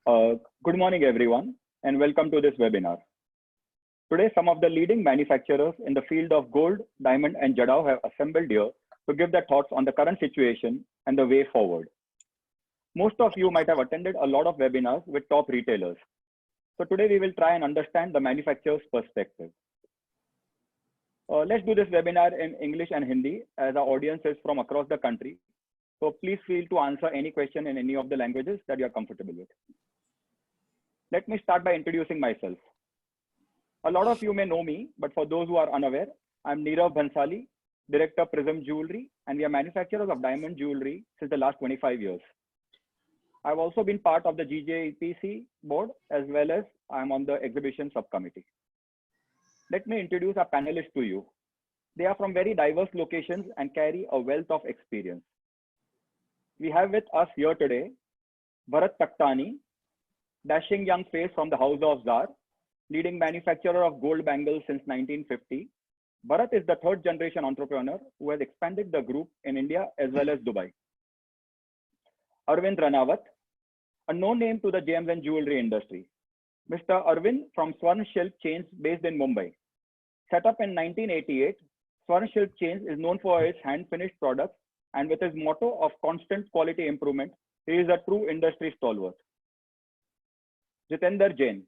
Uh, Good morning, everyone, and welcome to this webinar. Today, some of the leading manufacturers in the field of gold, diamond, and jadao have assembled here to give their thoughts on the current situation and the way forward. Most of you might have attended a lot of webinars with top retailers. So today, we will try and understand the manufacturer's perspective. Let's do this webinar in English and Hindi as our audience is from across the country. So please feel to answer any question in any of the languages that you are comfortable with. Let me start by introducing myself. A lot of you may know me, but for those who are unaware, I'm Nirav Bhansali, Director Prism Jewelry, and we are manufacturers of diamond jewelry since the last 25 years. I've also been part of the GJPC board as well as I'm on the exhibition subcommittee. Let me introduce our panelists to you. They are from very diverse locations and carry a wealth of experience. We have with us here today, Bharat Takhtani, dashing young face from the House of Zar, leading manufacturer of gold bangles since 1950. Bharat is the third generation entrepreneur who has expanded the group in India as well as Dubai. Arvind Ranawat, a known name to the gems and jewelry industry. Mr. Arvind from Swarn Shilp Chains based in Mumbai. Set up in 1988, Swarn Shilp Chains is known for its hand-finished products, and with his motto of constant quality improvement, he is a true industry stalwart. Jitender Jain.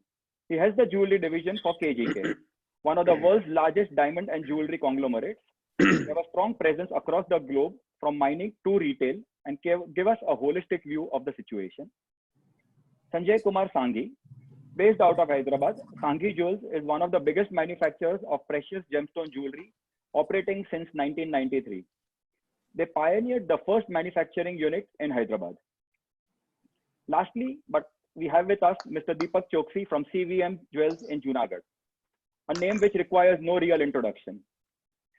He has the jewelry division for KGK, one of the world's largest diamond and jewelry conglomerates. They have a strong presence across the globe from mining to retail and give us a holistic view of the situation. Sanjay Kumar Sanghi. Based out of Hyderabad, Sanghi Jewels is one of the biggest manufacturers of precious gemstone jewelry, operating since 1993. They pioneered the first manufacturing unit in Hyderabad. Lastly, but we have with us Mr. Deepak Choksi from CVM Jewels in Junagadh, a name which requires no real introduction.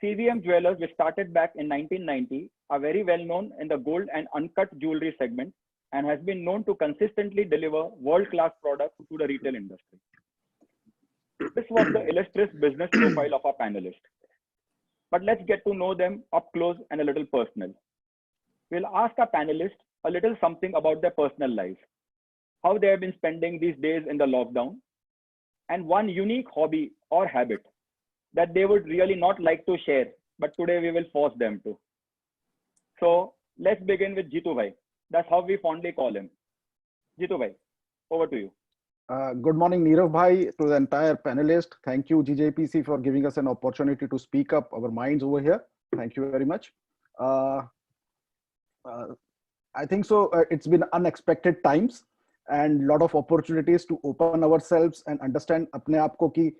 CVM Jewelers, which started back in 1990, are very well known in the gold and uncut jewelry segment and has been known to consistently deliver world-class products to the retail industry. This was the illustrious business profile of our panelists. But let's get to know them up close and a little personal. We'll ask our panelists a little something about their personal lives, how they have been spending these days in the lockdown, and one unique hobby or habit that they would really not like to share, but today we will force them to. So let's begin with Jitu Bhai. That's how we fondly call him. Jitu Bhai, over to you. Good morning, Nirav Bhai, to the entire panelist. Thank you, GJPC, for giving us an opportunity to speak up our minds over here. Thank you very much. I think so. It's been unexpected times and a lot of opportunities to open ourselves and understand अपने आप को कि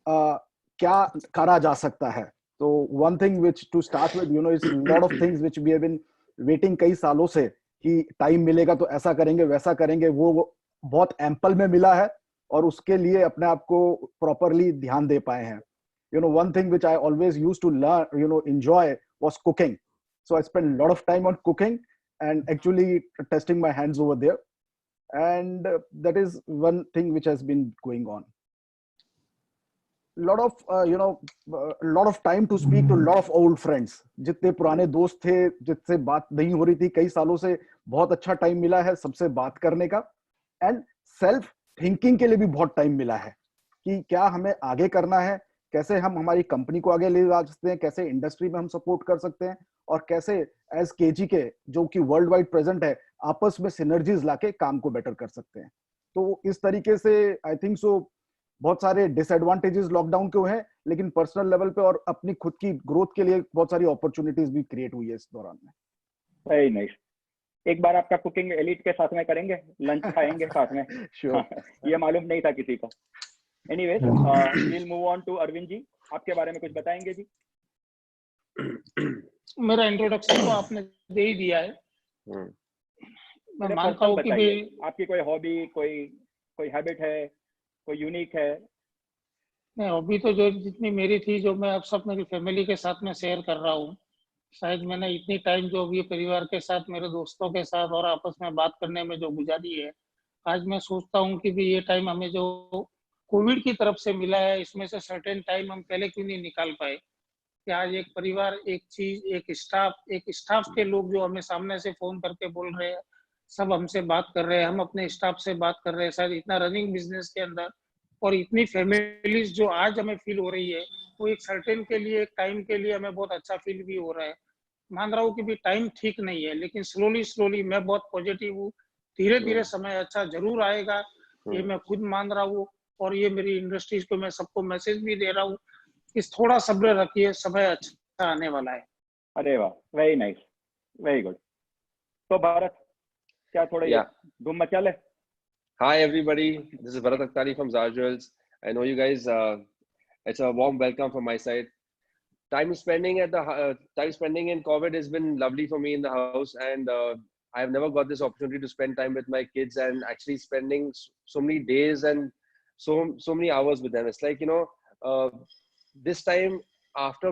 क्या करा जा सकता है. So one thing which to start with, is a lot of things which we have been waiting कई सालों से कि टाइम मिलेगा तो ऐसा करेंगे वैसा करेंगे, वो बहुत एम्पल में मिला है और उसके लिए अपने आप को प्रॉपरली ध्यान दे पाए हैं. One thing which I always used to learn, enjoy was cooking. So I spent a lot of time on cooking and actually testing my hands over there. And that is one thing which has been going on. Lot of time to speak to a lot of old friends. जितने पुराने दोस्त थे जिससे बात नहीं हो रही थी कई सालों से, बहुत अच्छा टाइम मिला है सबसे बात करने का. एंड सेल्फ थिंकिंग के लिए भी बहुत टाइम मिला है कि क्या हमें आगे करना है, कैसे हम हमारी कंपनी को आगे ले जा सकते हैं, कैसे इंडस्ट्री में हम सपोर्ट कर सकते हैं और कैसे एज केजी के जो कि वर्ल्ड वाइड प्रेजेंट है आपस में सिनर्जीज लाके काम को बेटर कर सकते हैं. तो इस तरीके से आई थिंक सो बहुत सारे डिसएडवांटेजेस लॉकडाउन के हुए हैं, लेकिन पर्सनल लेवल पे और अपनी खुद की ग्रोथ के लिए बहुत सारी अपॉर्चुनिटीज भी क्रिएट हुई है इस दौरान में. Very nice. एक बार आपका कुकिंग एलिट के साथ में करेंगे, लंच खाएंगे साथ में. Sure. ये मालूम नहीं था किसी को. Anyways, we'll move on to Arvind ji. आपके बारे में कुछ बताएंगे जी? मेरा इंट्रोडक्शन तो आपने दे ही दिया है. मैं मानता हूँ कि भी आपकी कोई हॉबी, कोई हैबिट है, कोई यूनिक है? नहीं, हॉबी तो जो जितनी मेरी थी, जो मैं अब सब मेरी फैमिली के साथ में शेयर कर रहा हूँ. शायद मैंने इतनी टाइम जो भी परिवार के साथ, मेरे दोस्तों के साथ और आपस में बात करने में जो गुजारी है, आज मैं सोचता हूँ कि भी ये टाइम हमें जो कोविड की तरफ से मिला है, इसमें से सर्टेन टाइम हम पहले क्यों नहीं निकाल पाए कि आज एक परिवार, एक चीज, एक स्टाफ के लोग जो हमें सामने से फोन करके बोल रहे हैं, सब हमसे बात कर रहे हैं, हम अपने स्टाफ से बात कर रहे हैं, शायद इतना रनिंग बिजनेस के अंदर और इतनी फैमिलीज जो आज हमें फील हो रही है, वो एक सर्टेन के लिए, एक टाइम के लिए हमें बहुत अच्छा फील भी हो रहा है। मान रहा हूँ कि भी टाइम ठीक नहीं है, लेकिन स्लोली स्लोली मैं बहुत पॉजिटिव हूँ, धीरे धीरे समय अच्छा जरूर आएगा, ये मैं खुद मान रहा हूँ। और ये मेरी इंडस्ट्रीज को मैं सबको मैसेज भी दे रहा हूँ कि थोड़ा सब्र रखिए, समय अच्छा आने वाला है। अरे वाह, वेरी नाइस, वेरी गुड। तो भारत, क्या थोड़ा ये Yeah. धूम मचा ले? Hi everybody, this is Bharat Akhtari from Zara Jewels. I know you guys. It's a warm welcome from my side. Time spending in COVID has been lovely for me in the house, and I have never got this opportunity to spend time with my kids and actually spending so many days and so many hours with them. It's like, this time after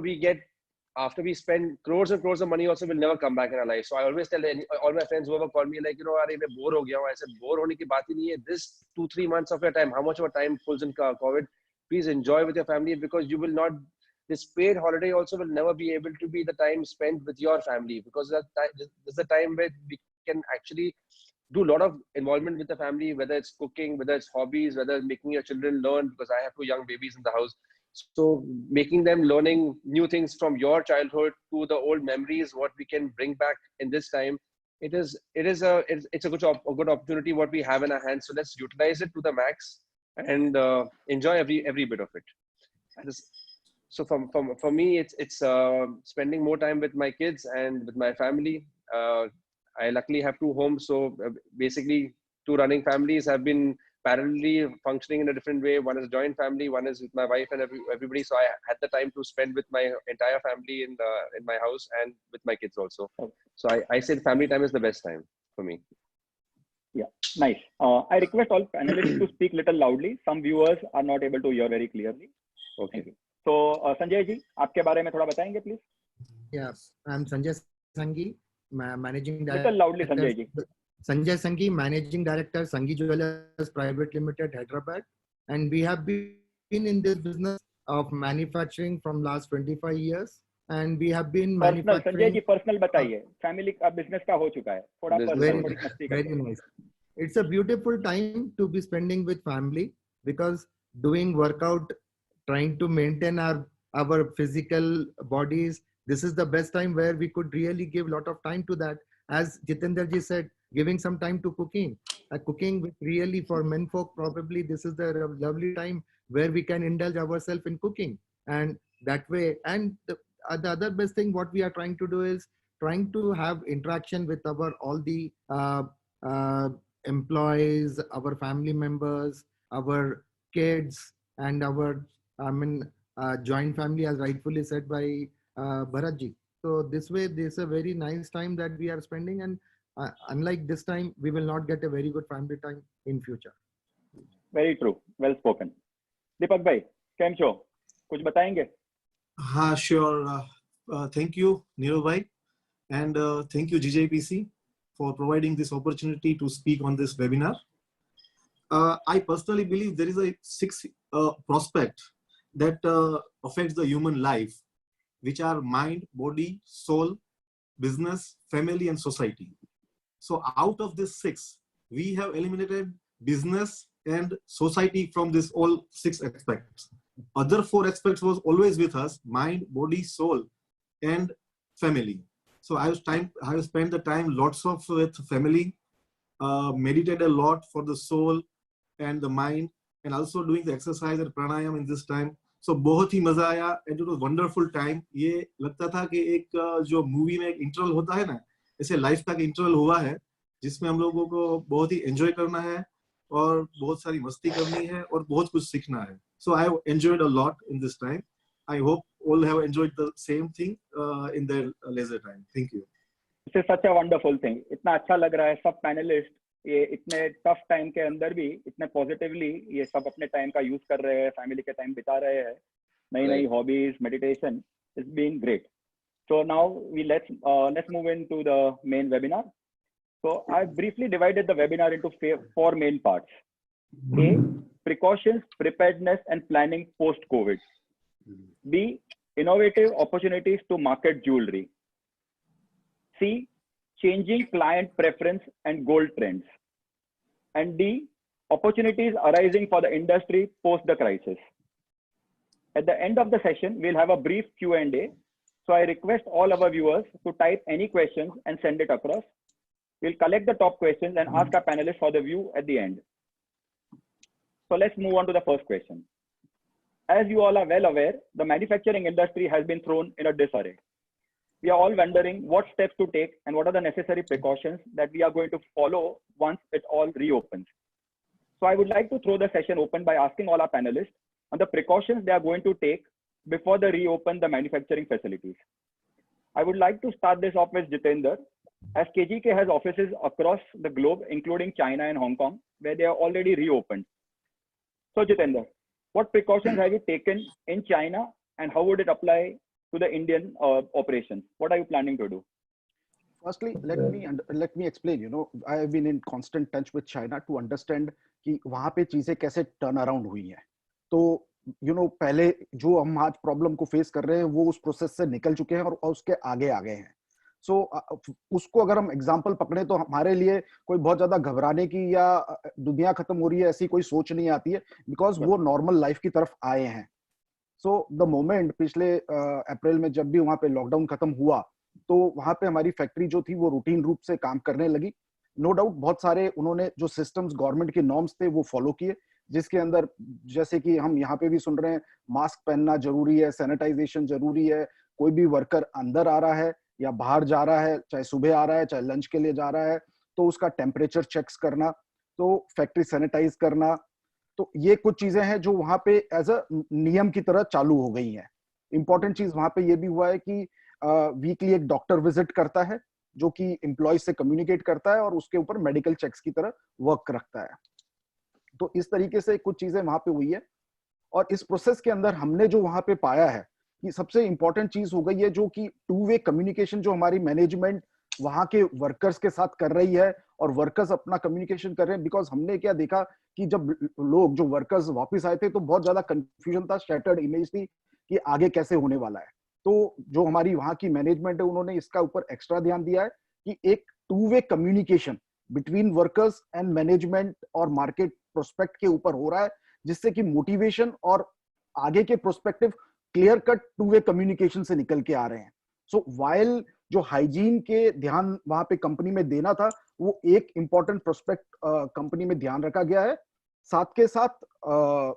we spend crores and crores of money also will never come back in our life. So I always tell all my friends who ever call me, like, "Arey, मैं bore हो गया हूँ." I said, bore होने की बात ही नहीं है. This 2-3 months of your time, how much of your time pulls in COVID, please enjoy with your family, because you will not, this paid holiday also will never be able to be the time spent with your family, because this is the time where we can actually do a lot of involvement with the family, whether it's cooking, whether it's hobbies, whether it's making your children learn, because I have 2 young babies in the house. So making them learning new things from your childhood to the old memories, what we can bring back in this time, it's a good opportunity what we have in our hands. So let's utilize it to the max and enjoy every bit of it. So for me, it's spending more time with my kids and with my family. I luckily have 2 homes, so basically 2 running families have been parallelly functioning in a different way. One is a joint family, one is with my wife and everybody. So I had the time to spend with my entire family in my house and with my kids also. So I said family time is the best time for me. Yeah, nice. I request all panelists to speak little loudly. Some viewers are not able to hear very clearly. Okay. Thank you. So Sanjay ji, आपके बारे में थोड़ा बताएंगे please? Yes, I'm Sanjay Sanghi, managing director. Little loudly, Sanjay ji. Sanjay Sanghi, managing director, Sanghi Jewellers Private Limited, Hyderabad, and we have been in this business of manufacturing from last 25 years, and we have been Personal, manufacturing. Sanjay ji, personal बताइए. Family का business का हो चुका है. थोड़ा personal, थोड़ी मस्ती Very करते हैं. nice. It's a beautiful time to be spending with family, because doing workout, trying to maintain our physical bodies, this is the best time where we could really give a lot of time to that. As Jitendra ji said, giving some time to cooking. Cooking with really, for men folk, probably this is the lovely time where we can indulge ourselves in cooking. And that way, and the other best thing what we are trying to do is trying to have interaction with all the employees, our family members, our kids, and our joint family, as rightfully said by Bharatji. So this way, this is a very nice time that we are spending, and unlike this time, we will not get a very good family time in future. Very true. Well spoken. Deepak bhai, केम छो? कुछ बताएंगे? हाँ, sure. Thank you, Neerav bhai, and thank you GJPC for providing this opportunity to speak on this webinar. I personally believe there is a 6 prospect that affects the human life, which are mind, body, soul, business, family, and society. So out of this 6, we have eliminated business and society from this all 6 aspects. Other 4 aspects was always with us: mind, body, soul, and family. So I have spent the time lots of with family, meditate a lot for the soul and the mind, and also doing the exercise and pranayam in this time. So बहुत ही मजा आया, and it was wonderful time. ये लगता था कि एक जो movie में एक इंटरवल होता है ना, ऐसे लाइफ का इंटरवल हुआ है जिसमें हम लोगों को बहुत ही एंजॉय करना है और बहुत सारी मस्ती करनी है और बहुत कुछ सीखना है. So I have enjoyed a lot in this time. I hope all have enjoyed the same thing in their leisure time. Thank you. This is such a wonderful thing. इतना अच्छा लग रहा है सब पैनलिस्ट ये इतने टफ टाइम के अंदर भी इतने पॉजिटिवली ये सब अपने टाइम का यूज कर रहे हैं, फैमिली के टाइम बिता रहे हैं, नई hobbies, meditation. It's been great. So now let's move into the main webinar. So I briefly divided the webinar into 4 main parts. A, precautions, preparedness, and planning post-COVID. B, innovative opportunities to market jewelry. C, changing client preference and goal trends. And D, opportunities arising for the industry post the crisis. At the end of the session, we'll have a brief Q&A. So I request all our viewers to type any questions and send it across. We'll collect the top questions and ask our panelists for the view at the end. So let's move on to the first question. As you all are well aware, the manufacturing industry has been thrown in a disarray. We are all wondering what steps to take and what are the necessary precautions that we are going to follow once it all reopens. So I would like to throw the session open by asking all our panelists on the precautions they are going to take before they reopen the manufacturing facilities. I would like to start this off with Jitendra, as KGK has offices across the globe, including China and Hong Kong, where they are already reopened. So Jitendra, what precautions have you taken in China and how would it apply to the Indian operations? What are you planning to do? Firstly, let me explain. You know, I have been in constant touch with China to understand कि वहाँ पे चीजें कैसे turn around हुई हैं. तो पहले जो हम आज प्रॉब्लम को फेस कर रहे हैं वो उस प्रोसेस से निकल चुके हैं और उसके आगे आ गए हैं. सो उसको अगर हम एग्जांपल पकड़े तो हमारे लिए कोई बहुत ज्यादा घबराने की या दुनिया खत्म हो रही है ऐसी कोई सोच नहीं आती है, बिकॉज वो नॉर्मल लाइफ की तरफ आए हैं. सो द मोमेंट पिछले अप्रैल में जब भी वहां पे लॉकडाउन खत्म हुआ तो वहां पे हमारी फैक्ट्री जो थी वो रूटीन रूप से काम करने लगी. नो डाउट बहुत सारे उन्होंने जो सिस्टम्स गवर्नमेंट के नॉर्म्स थे वो फॉलो किए, जिसके अंदर जैसे कि हम यहाँ पे भी सुन रहे हैं मास्क पहनना जरूरी है, सैनिटाइजेशन जरूरी है, कोई भी वर्कर अंदर आ रहा है या बाहर जा रहा है, चाहे सुबह आ रहा है चाहे लंच के लिए जा रहा है, तो उसका टेम्परेचर चेक्स करना, तो फैक्ट्री सैनिटाइज करना. तो ये कुछ चीजें हैं जो वहां पे एज अ नियम की तरह चालू हो गई हैं. इंपॉर्टेंट चीज वहां पे ये भी हुआ है कि वीकली एक डॉक्टर विजिट करता है जो कि एम्प्लॉयज से कम्युनिकेट करता है और उसके ऊपर मेडिकल चेक्स की तरह वर्क रखता है. तो इस तरीके से कुछ चीजें वहां पे हुई है. और इस प्रोसेस के अंदर हमने जो वहां पे पाया है कि सबसे इंपॉर्टेंट चीज हो गई है जो कि टू वे कम्युनिकेशन जो हमारी मैनेजमेंट वहां के वर्कर्स के साथ कर रही है और वर्कर्स अपना कम्युनिकेशन कर रहे हैं. बिकॉज हमने क्या देखा कि जब लोग जो वर्कर्स वापस आए थे तो बहुत ज्यादा कंफ्यूजन था, शैटर्ड इमेज थी कि आगे कैसे होने वाला है. तो जो हमारी वहां की मैनेजमेंट है उन्होंने इसका ऊपर एक्स्ट्रा ध्यान दिया है कि एक two way communication between workers and management और मार्केट प्रोस्पेक्ट के ऊपर हो रहा है, जिससे कि मोटिवेशन और आगे के prospective clear cut two way communication से निकल के आ रहे हैं. सो वाइल जो हाइजीन के ध्यान वहां पे कंपनी में देना था वो एक इंपॉर्टेंट प्रोस्पेक्ट कंपनी में ध्यान रखा गया है. साथ के साथ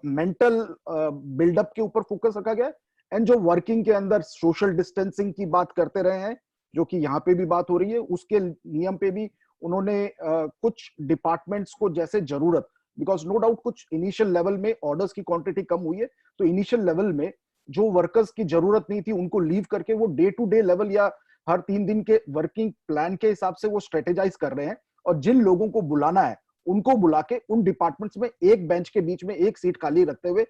मेंटल बिल्डअप के ऊपर फोकस रखा गया है. एंड जो वर्किंग के अंदर सोशल डिस्टेंसिंग की बात करते रहे हैं जो कि यहाँ पे भी बात हो रही है, उसके नियम पे भी उन्होंने कुछ डिपार्टमेंट्स को जैसे जरूरत, बिकॉज नो डाउट कुछ इनिशियल लेवल में ऑर्डर्स की क्वांटिटी कम हुई है, तो इनिशियल लेवल में जो वर्कर्स की जरूरत नहीं थी उनको लीव करके वो डे टू डे लेवल या हर 3 दिन के वर्किंग प्लान के हिसाब से वो स्ट्रेटेजाइज कर रहे हैं. और जिन लोगों को बुलाना है उनको बुला के उन डिपार्टमेंट्स में एक बेंच के बीच में एक सीट खाली रखते हुए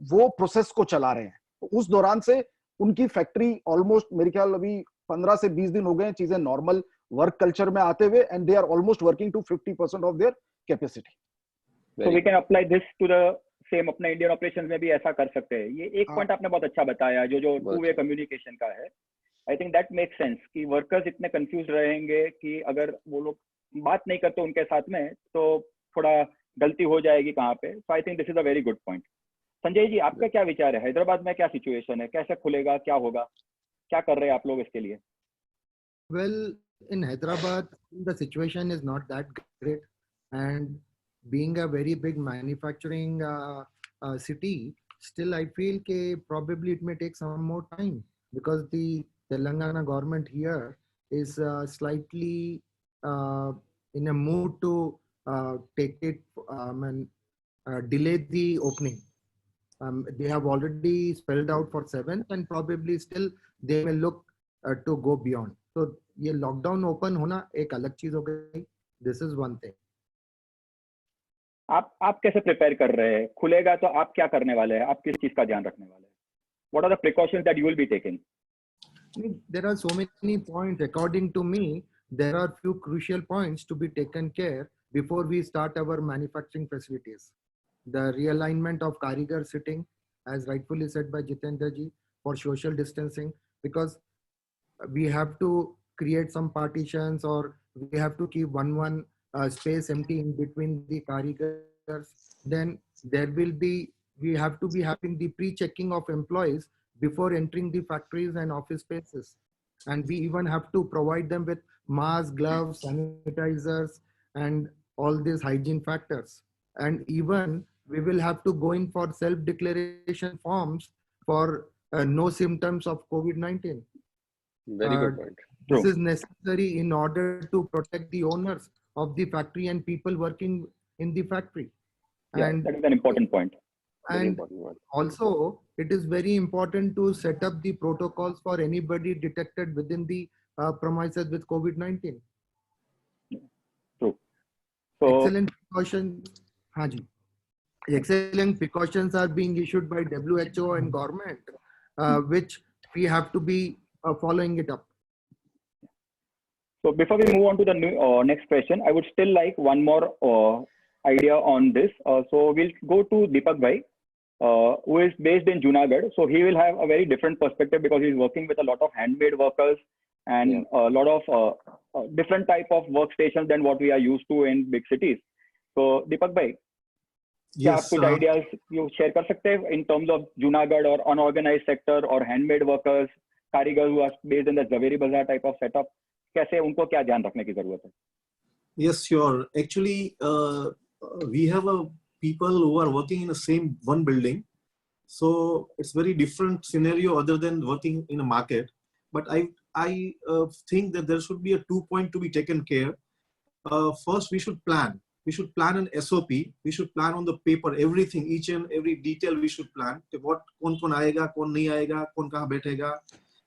वो प्रोसेस को चला रहे हैं. तो उस दौरान से उनकी फैक्ट्री ऑलमोस्ट मेरे ख्याल अभी 15 से 20 दिन हो गए हैं चीजें नॉर्मल वर्क कल्चर में आते हुए, and they are almost working to 50% of their capacity. So we can apply this to the same अपने इंडियन ऑपरेशंस में भी ऐसा कर सकते हैं. ये एक पॉइंट आपने बहुत अच्छा बताया जो टू वे कम्युनिकेशन का है. I think that makes sense कि वर्कर्स इतने कंफ्यूज रहेंगे कि अगर वो लोग बात नहीं करते उनके साथ में तो थोड़ा गलती हो जाएगी कहाँ पे. So I think this is a very good point. Sanjay ji, आपका क्या विचार है? हैदराबाद में क्या सिचुएशन है, कैसे खुलेगा, क्या होगा, क्या कर रहे हैं आप लोग इसके लिए? Well, in Hyderabad, the situation is not that great, and being a very big manufacturing city, still I feel that probably it may take some more time because the Telangana government here is slightly in a mood to take it and delay the opening. They have already spelled out for 7th and probably still they may look to go beyond. तो ये lockdown open होना एक अलग चीज हो गई. This is one thing. आप कैसे प्रिपेयर कर रहे हैं? खुलेगा तो आप क्या करने वाले हैं? आप किस चीज का ध्यान रखने वाले हैं? What are the precautions that you will be taking? There are so many points. According to me, there are few crucial points to be taken care before we start our manufacturing facilities. The realignment of Karigar sitting, as rightfully said by Jitendra ji, for social distancing, because we have to create some partitions, or we have to keep one space empty in between the karigars. Then there will be, we have to be having the pre-checking of employees before entering the factories and office spaces. And we even have to provide them with masks, gloves, sanitizers, and all these hygiene factors. And even we will have to go in for self-declaration forms for no symptoms of COVID-19. Very good point. This True. is necessary in order to protect the owners of the factory and people working in the factory. Yeah, And, that is an important point. Very and important one. also, it is very important to set up the protocols for anybody detected within the premises with COVID-19. True. So Excellent precautions. हाँ जी. Excellent precautions are being issued by WHO and government, which we have to be following it up. So before we move on to the next question, I would still like one more idea on this. So we'll go to Deepak Bhai, who is based in Junagadh. So he will have a very different perspective because he's working with a lot of handmade workers and a lot of different type of workstations than what we are used to in big cities. So Deepak Bhai, क्या आप Yes, कुछ ideas you share कर सकते हैं in terms of Junagadh or unorganized sector or handmade workers, कारीगर who are based in the Zaveri Bazaar type of setup? कैसे उनको क्या ध्यान रखने की जरूरत है? yes, sure. Actually, we have people who are working in the same one building, so it's very different scenario other than working in a market. But I think that there should be a 2 point to be taken care. First, we should plan. We should plan an SOP. We should plan on the paper everything, each and every detail. We should plan what कौन आएगा, कौन नहीं आएगा, कौन कहाँ बैठेगा,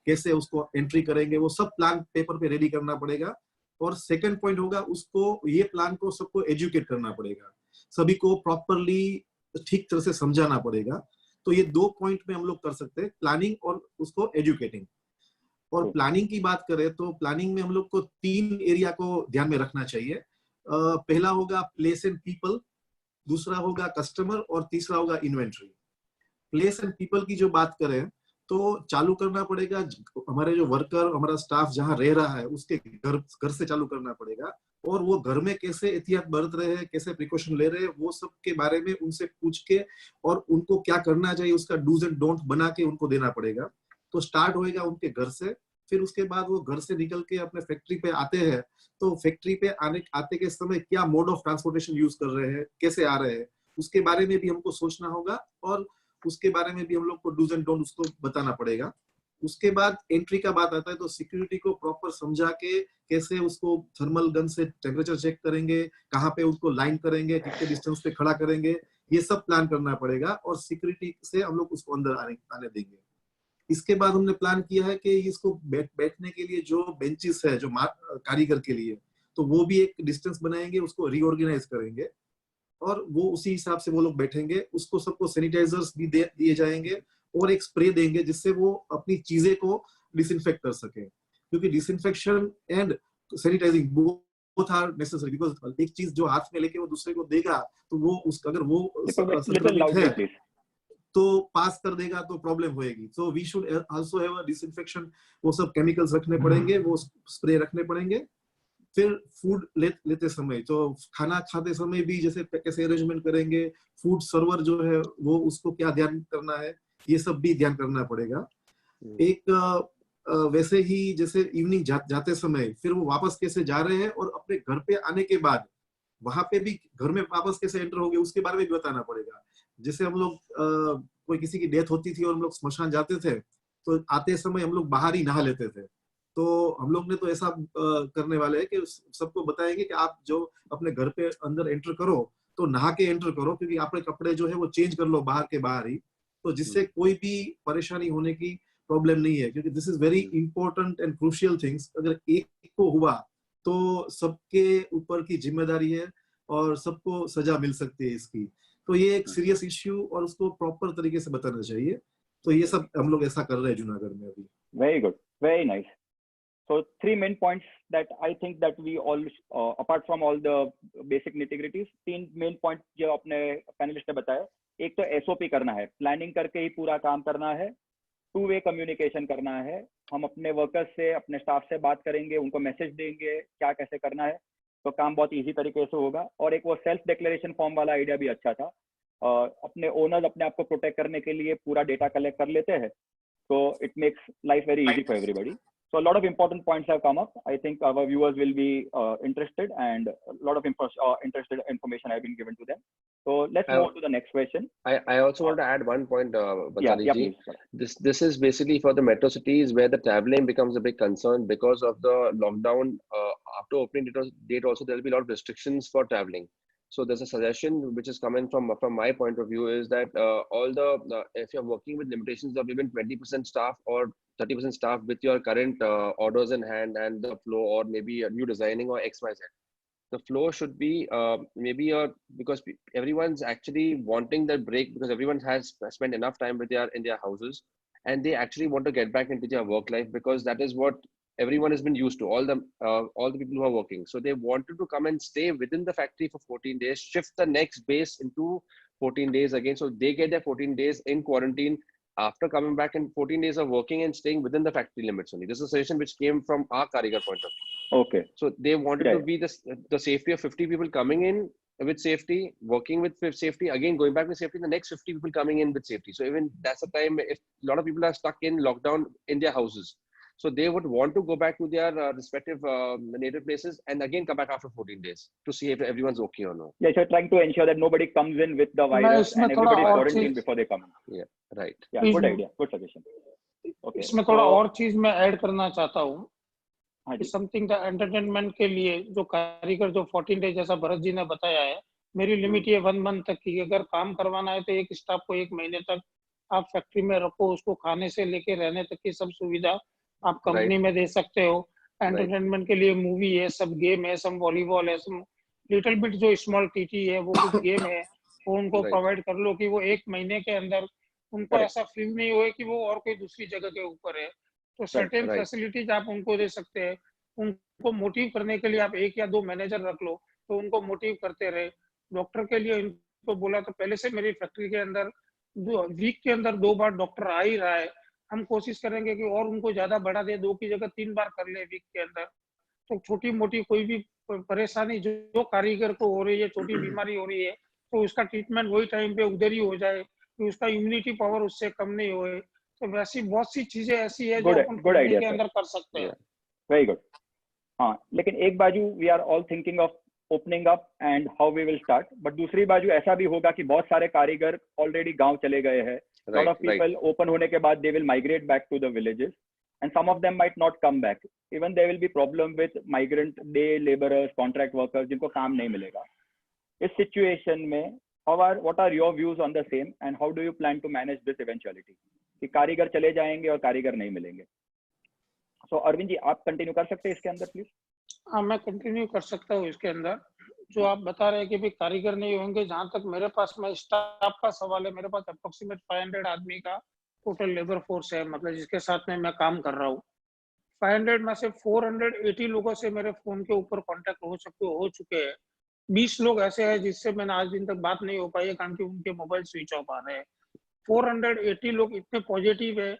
कैसे उसको एंट्री करेंगे, वो सब प्लान पेपर पे रेडी करना पड़ेगा. और सेकंड पॉइंट होगा, उसको ये प्लान को सबको एजुकेट करना पड़ेगा, सभी को प्रॉपरली ठीक तरह से समझाना पड़ेगा. तो ये 2 पॉइंट में हम लोग कर सकते हैं, प्लानिंग और उसको एजुकेटिंग. और प्लानिंग की बात करें तो प्लानिंग में हम लोग को 3 एरिया को ध्यान में रखना चाहिए. पहला होगा प्लेस एंड पीपल, दूसरा होगा कस्टमर और तीसरा होगा इन्वेंट्री. प्लेस एंड पीपल की जो बात करें तो चालू करना पड़ेगा, हमारे जो वर्कर, हमारा स्टाफ जहां रह रहा है उसके घर से चालू करना पड़ेगा. और वो घर में कैसे एहतियात बरत रहे हैं, कैसे प्रिकॉशन ले रहे हैं, वो सब के बारे में उनसे पूछ के और उनको क्या करना चाहिए उसका डूज एंड डोंट बना के उनको देना पड़ेगा. तो स्टार्ट होएगा उनके घर से, फिर उसके बाद वो घर से निकल के अपने फैक्ट्री पे आते हैं. तो फैक्ट्री पे आते के समय क्या मोड ऑफ ट्रांसपोर्टेशन यूज कर रहे हैं, कैसे आ रहे हैं, उसके बारे में भी हमको सोचना होगा और उसके बारे में भी हम लोग को डूज एंड डोंट उसको बताना पड़ेगा. उसके बाद एंट्री का बात आता है तो सिक्योरिटी को प्रॉपर समझा के कैसे उसको थर्मल गन से टेम्परेचर चेक करेंगे, कहाँ पे उसको लाइन करेंगे, कितने डिस्टेंस पे खड़ा करेंगे, ये सब प्लान करना पड़ेगा और सिक्योरिटी से हम लोग उसको अंदर आने देंगे. इसके बाद हमने प्लान किया है कि इसको बैठने के लिए जो बेंचेस है जो कारीगर के लिए, तो वो भी एक डिस्टेंस बनाएंगे, उसको रीऑर्गेनाइज करेंगे और वो उसी हिसाब से वो लोग बैठेंगे. उसको सबको सैनिटाइजर्स भी दिए जाएंगे और एक स्प्रे देंगे जिससे वो अपनी चीजें को डिसइंफेक्ट कर सके, क्योंकि disinfection and sanitising both are necessary. Because एक चीज जो हाथ में लेके वो दूसरे को देगा तो वो उसका अगर वो संक्रमित है तो पास कर देगा तो प्रॉब्लम होएगी. So we should also have a disinfection, वो सब केमिकल्स रखने पड़ेंगे, वो स्प्रे रखने पड़ेंगे. फिर फूड लेते समय तो खाना खाते समय भी जैसे कैसे अरेंजमेंट करेंगे, फूड सर्वर जो है वो उसको क्या ध्यान करना है, ये सब भी ध्यान करना पड़ेगा. एक वैसे ही जैसे इवनिंग जाते समय फिर वो वापस कैसे जा रहे हैं और अपने घर पे आने के बाद वहां पे भी घर में वापस कैसे एंटर होंगे उसके बारे में भी बताना पड़ेगा. जैसे हम लोग कोई किसी की डेथ होती थी और हम लोग स्मशान जाते थे तो आते समय हम लोग बाहर ही नहा लेते थे. तो हम लोग ने तो ऐसा करने वाले हैं कि सबको बताएंगे कि आप जो अपने घर पे अंदर एंटर करो तो नहा के एंटर करो, क्योंकि अपने कपड़े जो है वो चेंज कर लो बाहर के बाहर ही, तो जिससे कोई भी परेशानी होने की प्रॉब्लम नहीं है. क्योंकि this is very important and crucial things. अगर एक को हुआ तो सबके ऊपर की जिम्मेदारी है और सबको सजा मिल सकती है इसकी. तो ये एक सीरियस इश्यू और उसको प्रॉपर तरीके से बताना चाहिए. तो ये सब हम लोग ऐसा कर रहे हैं जूनागढ़ में अभी. Very good, very nice. So 3 main points that I think that we all, apart from all the basic nitty-gritties, 3 main points जो अपने पैनलिस्ट ने बताया. एक तो SOP करना है, प्लानिंग करके ही पूरा काम करना है, 2-way कम्युनिकेशन करना है हम अपने वर्कर्स से, अपने स्टाफ से बात करेंगे, उनको मैसेज देंगे क्या कैसे करना है, तो काम बहुत इजी तरीके से होगा। और एक वो सेल्फ डिक्लेरेशन फॉर्म वाला आइडिया भी अच्छा था। अपने ओनर्स अपने आप को प्रोटेक्ट करने के लिए पूरा डेटा कलेक्ट कर लेते हैं, तो it makes life very easy for everybody. So a lot of important points have come up. I think our viewers will be interested, and a lot of interested information have been given to them. So let's move on to the next question. I also want to add one point, Bhatali Yeah, ji. please. This is basically for the metro cities where the traveling becomes a big concern because of the lockdown. After opening date also, there will be a lot of restrictions for traveling. So there's a suggestion which is coming from my point of view is that if you're working with limitations of even 20% staff or 30% staff with your current orders in hand and the flow, or maybe a new designing or XYZ, the flow should be because everyone's actually wanting that break because everyone has spent enough time in their houses, and they actually want to get back into their work life because that is what everyone has been used to, all the people who are working. So they wanted to come and stay within the factory for 14 days, shift the next base into 14 days again, so they get their 14 days in quarantine after coming back, and 14 days of working and staying within the factory limits only. This is a suggestion which came from our Karigar point of view. Okay. So they wanted to be the safety of 50 people coming in with safety, working with safety, again going back with safety, the next 50 people coming in with safety. So even that's a time if a lot of people are stuck in lockdown in their houses, so they would want to go back to their respective native places and again come back after 14 days to see if everyone's okay or not. Yeah, so trying to ensure that nobody comes in with the virus and everybody is quarantined before they come in. Yeah, right. Yeah, good idea, good suggestion. Okay. इसमें थोड़ा और चीज मैं add करना चाहता हूँ। हाँ जी। Something the entertainment के लिए जो कारीगर जो 14 डेज जैसा भरत जी ने बताया है, मेरी लिमिट ये 1 मंथ तक की। अगर काम करवाना है तो एक स्टाफ को 1 महीने तक आप फैक्ट्री में रखो, उसको खाने से लेके रहने तक की सब सुविधा आप कंपनी में दे सकते हो। एंटरटेनमेंट के लिए मूवी है, सब गेम है, सब वॉलीबॉल है, सब लिटिल बिट जो स्मॉल टीटी है वो कुछ गेम है, वो उनको प्रोवाइड कर लो कि वो 1 महीने के अंदर उनको ऐसा फील नहीं होए कि वो और कोई दूसरी जगह के ऊपर है। तो सर्टेन फैसिलिटीज आप उनको दे सकते हैं। उनको मोटिव करने के लिए आप 1 या 2 मैनेजर रख लो, तो उनको मोटिव करते रहे। डॉक्टर के लिए इनको बोला तो पहले से मेरी फैक्ट्री के अंदर वीक के अंदर 2 बार डॉक्टर आ ही रहा है। हम कोशिश करेंगे कि और उनको ज्यादा बढ़ा दे, 2 की जगह 3 बार कर ले वीक के अंदर। तो छोटी मोटी कोई भी परेशानी जो कारीगर को हो रही है, छोटी बीमारी हो रही है, तो उसका ट्रीटमेंट वही टाइम पे उधर ही हो जाए कि उसका इम्यूनिटी पावर उससे कम नहीं होए। तो वैसी बहुत सी चीजें ऐसी है जो अपन कंपनी के अंदर कर सकते हैं। Very good. हाँ, लेकिन एक बाजू we are all thinking of opening up and how we will start, but दूसरी बाजू ऐसा भी होगा कि बहुत सारे कारीगर ऑलरेडी गांव चले गए हैं। lot of people open होने के बाद they will migrate back to the villages, and some of them might not come back. Even there will be problem with migrant day laborers, contract workers जिनको काम नहीं मिलेगा। इस situation में what are your views on the same, and how do you plan to manage this eventuality कि कारीगर चले जाएंगे और कारीगर नहीं मिलेंगे? So अरविंद जी, आप कंटिन्यू कर सकते हैं इसके अंदर प्लीज। हाँ, मैं कंटिन्यू कर सकता हूँ इसके अंदर। जो आप बता रहे हैं कि भाई कारीगर नहीं होंगे, जहां तक मेरे पास में स्टाफ का सवाल है, मेरे पास अप्रोक्सीमेट 500 आदमी का टोटल लेबर फोर्स है, मतलब जिसके साथ में मैं काम कर रहा हूँ। 500 में से 480 लोगों से मेरे फोन के ऊपर कांटेक्ट हो चुके हैं। 20 लोग ऐसे हैं जिससे मैंने आज दिन तक बात नहीं हो पाई है कारण कि उनके मोबाइल स्विच ऑफ आ रहे हैं। 480 लोग इतने पॉजिटिव है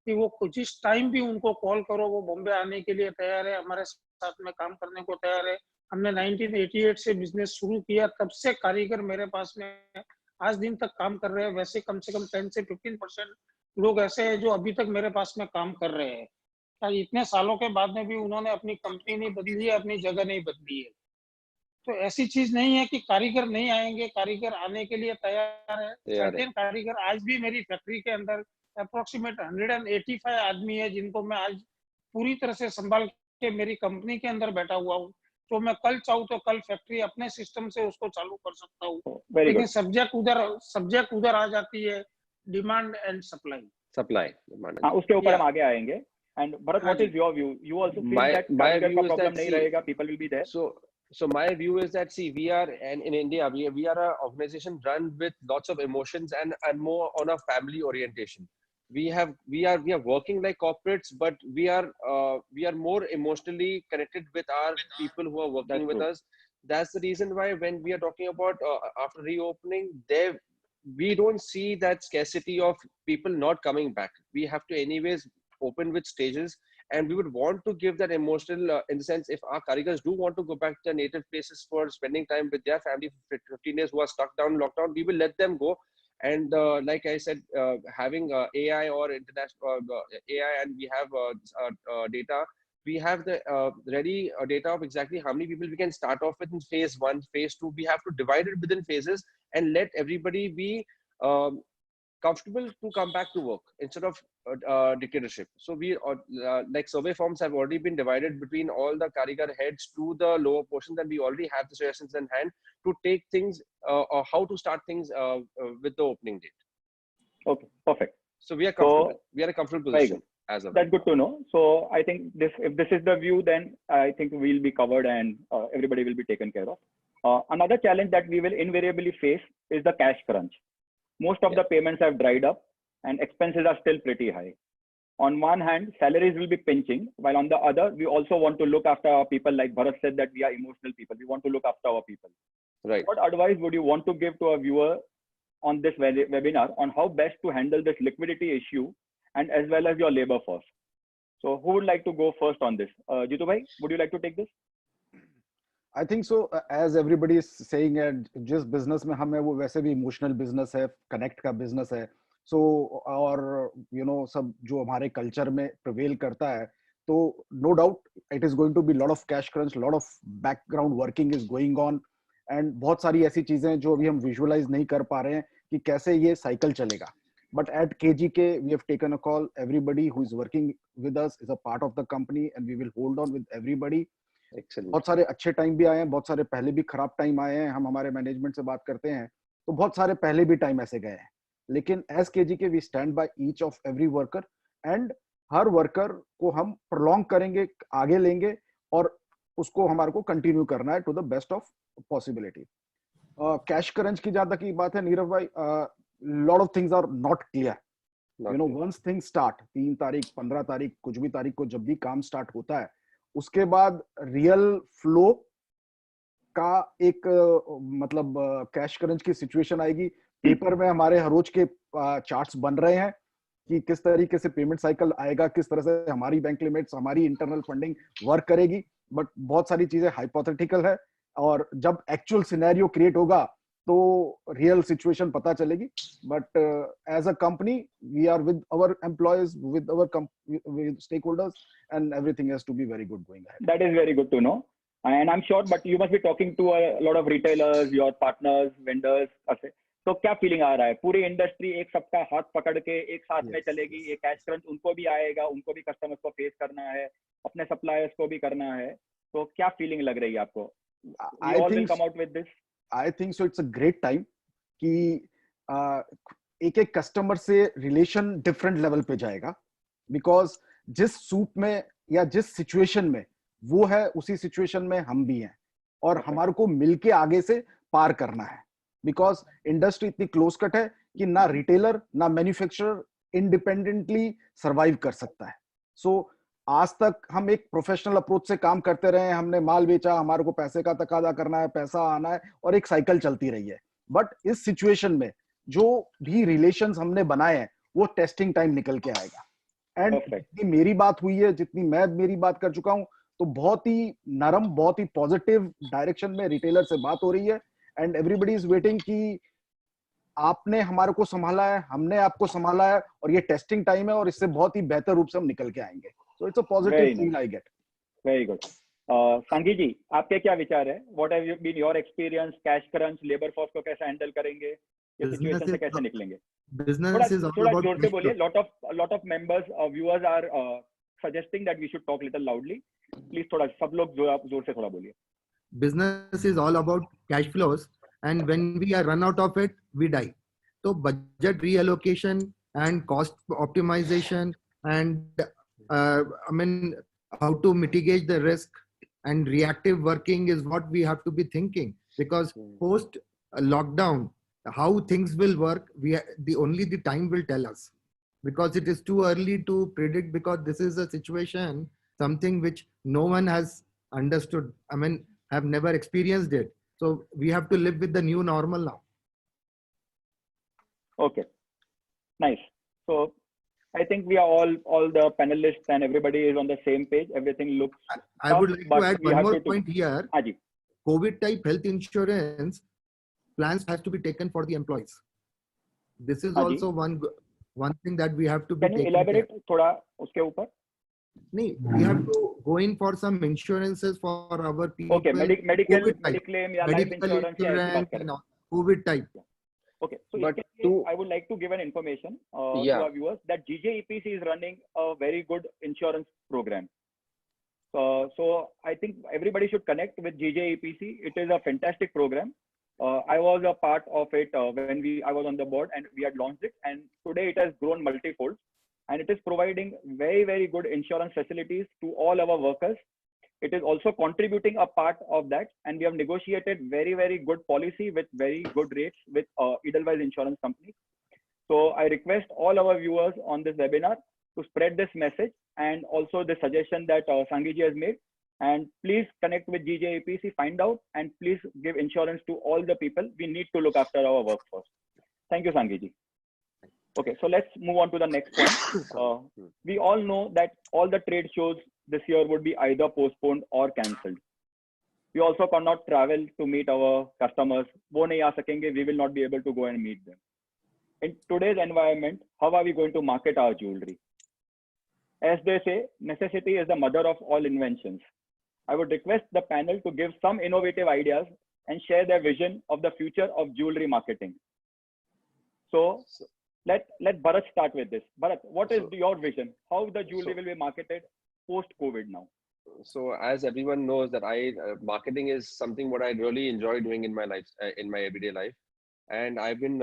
कि वो जिस टाइम भी उनको कॉल करो वो बॉम्बे आने के लिए तैयार है, हमारे साथ में काम करने को तैयार है। हमने 1988 से बिजनेस शुरू किया, तब से कारीगर मेरे पास में आज दिन तक काम कर रहे हैं। वैसे कम से कम 10 से 15% लोग ऐसे हैं जो अभी तक मेरे पास में काम कर रहे हैं। इतने सालों के बाद में भी उन्होंने अपनी कंपनी नहीं बदली है, अपनी जगह नहीं बदली है। तो ऐसी चीज नहीं है कि कारीगर नहीं आएंगे, कारीगर आने के लिए तैयार है। सर्टेन कारीगर आज भी मेरी फैक्ट्री के अंदर अप्रोक्सीमेट 185 आदमी है जिनको मैं आज पूरी तरह से संभाल के मेरी कंपनी के अंदर बैठा हुआ हूँ। तो मैं कल चाहूँ तो कल फैक्ट्री अपने सिस्टम से उसको चालू कर सकता हूँ। लेकिन सब्जेक्ट उधर आ जाती है, डिमांड एंड सप्लाई। हाँ, उसके ऊपर हम आगे आएंगे। And Bharat, what is your view? You also feel that कारीगर का problem नहीं रहेगा, people will be there? So my view is that we are, and in India we are an organization run with lots of emotions and more on a family orientation. We are working like corporates, but we are more emotionally connected with our people who are working with us. That's the reason why when we are talking about after reopening, we don't see that scarcity of people not coming back. We have to anyways open with stages, and we would want to give that emotional, in the sense, if our karigars do want to go back to their native places for spending time with their family for 15 days who are stuck down in lockdown, we will let them go. And like I said, having AI or international AI, and we have data, we have the ready data of exactly how many people we can start off with in phase 1, phase 2. We have to divide it within phases and let everybody be comfortable to come back to work instead of dictatorship. So we like survey forms have already been divided between all the karigar heads to the lower portions, and we already have the suggestions in hand to take things or how to start things with the opening date. Okay, perfect. So we are comfortable. So, we are in a comfortable very position as of That's good to know. So I think if this is the view, then I think we'll be covered and everybody will be taken care of. Another challenge that we will invariably face is the cash crunch. Most of the payments have dried up and expenses are still pretty high. On one hand, salaries will be pinching, while on the other, we also want to look after our people. Like Bharat said, that we are emotional people. We want to look after our people. Right. What advice would you want to give to a viewer on this webinar on how best to handle this liquidity issue and as well as your labor force? So who would like to go first on this? Jitu bhai, would you like to take this? I think so. As everybody is saying, and जिस business में हम है वो वैसे भी emotional business है, connect का business है. So और सब जो हमारे culture में prevail करता है, तो no doubt it is going to be lot of cash crunch, lot of background working is going on, and बहुत सारी ऐसी चीजें हैं जो अभी हम visualize नहीं कर पा रहे हैं कि कैसे ये cycle चलेगा. But at KGK, we have taken a call. Everybody who is working with us is a part of the company, and we will hold on with everybody. Excellent. बहुत सारे अच्छे टाइम भी आए हैं, बहुत सारे पहले भी खराब टाइम आए हैं. हम हमारे मैनेजमेंट से बात करते हैं तो बहुत सारे पहले भी टाइम ऐसे गए हैं, लेकिन as KGK we stand by each of every worker, and हर वर्कर को हम प्रोलॉन्ग करेंगे, आगे लेंगे, और उसको हमारे को कंटिन्यू करना है to the best of possibility. Cash crunch की ज्यादा की बात है नीरव भाई, lot of things are not clear. Once things start, 3 तारीख 15 तारीख कुछ भी तारीख को जब भी काम स्टार्ट होता है, उसके बाद रियल फ्लो का एक मतलब कैश क्रंच की सिचुएशन आएगी. पेपर में हमारे हर रोज के चार्ट्स बन रहे हैं कि किस तरीके से पेमेंट साइकिल आएगा, किस तरह से हमारी बैंक लिमिट्स, हमारी इंटरनल फंडिंग वर्क करेगी. बट बहुत सारी चीजें हाइपोथेटिकल है, और जब एक्चुअल सिनेरियो क्रिएट होगा तो रियल सिचुएशन पता चलेगी. But as a company we are with our employees, with our stakeholders, and everything has to be very good going ahead. That is very good to know. And I'm sure, but you must be talking to a lot of retailers, your partners, vendors. ऐसे तो क्या feeling आ रहा है? पूरी industry एक सबका हाथ पकड़ के एक साथ में चलेगी. ये कैश क्रंच उनको भी आएगा, उनको भी कस्टमर्स को फेस करना है, अपने सप्लायर्स को भी करना है. तो क्या फीलिंग लग रही है आपको? You all will come out with this. I think so. It's a great time कि एक एक कस्टमर से रिलेशन डिफरेंट लेवल पे जाएगा, बिकॉज जिस सूप में या जिस सिचुएशन में वो है उसी सिचुएशन में हम भी हैं, और हमारे को मिलके आगे से पार करना है. बिकॉज इंडस्ट्री इतनी क्लोज कट है कि ना रिटेलर ना मैन्युफैक्चरर इंडिपेंडेंटली सरवाइव कर सकता है. सो आज तक हम एक प्रोफेशनल अप्रोच से काम करते रहे हैं, हमने माल बेचा, हमारे को पैसे का तकाजा करना है, पैसा आना है, और एक साइकिल चलती रही है. बट इस सिचुएशन में जो भी रिलेशंस हमने बनाए हैं वो टेस्टिंग टाइम निकल के आएगा. एंड जितनी मेरी बात हुई है, जितनी मैं मेरी बात कर चुका हूं, तो बहुत ही नरम, बहुत ही पॉजिटिव डायरेक्शन में रिटेलर से बात हो रही है. एंड एवरीबडी इज वेटिंग कि आपने हमारे को संभाला है, हमने आपको संभाला है, और ये टेस्टिंग टाइम है, और इससे बहुत ही बेहतर रूप से हम निकल के आएंगे. So it's a positive feel I get. Very good. संगी जी, आपके क्या विचार है? What have been your experience? Cash crunch, labor force को कैसे हैंडल करेंगे? ये सिचुएशन से कैसे निकलेंगे? Business is all थोड़ा about जोर से बोलिए. Lot of members, viewers are suggesting that we should talk little loudly. Please थोड़ा सब लोग जोर से थोड़ा बोलिए. Business is all about cash flows, and when we are run out of it, we die. So budget reallocation and cost optimization and how to mitigate the risk and reactive working is what we have to be thinking, because post lockdown how things will work, only the time will tell us, because it is too early to predict, because this is a situation, something which no one has understood, have never experienced it. So we have to live with the new normal now. Okay, nice. So I think we are all the panelists and everybody is on the same page. Everything looks I would like but to add we one have more to point here. Aji. COVID type health insurance plans have to be taken for the employees. This is Aji. also one thing that we have to be Can you taking elaborate care. thoda uske upar? Nee, we have to go in for some insurances for our people. Okay, medical, COVID type. mediclaim या life Medical insurance या ऐसी बात कर insurance, रहे हैं. COVID type. Okay, so But इसके लिए to- I would like to give an information Yeah. to our viewers that GJEPC is running a very good insurance program. So I think everybody should connect with GJEPC. It is a fantastic program. I was a part of it when I was on the board and we had launched it, and today it has grown multifold, and it is providing very good insurance facilities to all our workers. It is also contributing a part of that, and we have negotiated very good policy with very good rates with Edelweiss Insurance Company. So I request all our viewers on this webinar to spread this message and also the suggestion that Sanghi ji has made. And please connect with GJEPC, find out, and please give insurance to all the people. We need to look after our workforce. Thank you, Sanghi ji. Okay, so let's move on to the next point. We all know that all the trade shows this year would be either postponed or cancelled. We also cannot travel to meet our customers. वो नहीं आ सकेंगे, we will not be able to go and meet them. In today's environment, how are we going to market our jewelry? As they say, necessity is the mother of all inventions. I would request the panel to give some innovative ideas and share their vision of the future of jewelry marketing. So let Bharat start with this. Bharat, what is your vision? How the jewelry will be marketed post-COVID now? So as everyone knows that marketing is something what I really enjoy doing in my life, in my everyday life. And I've been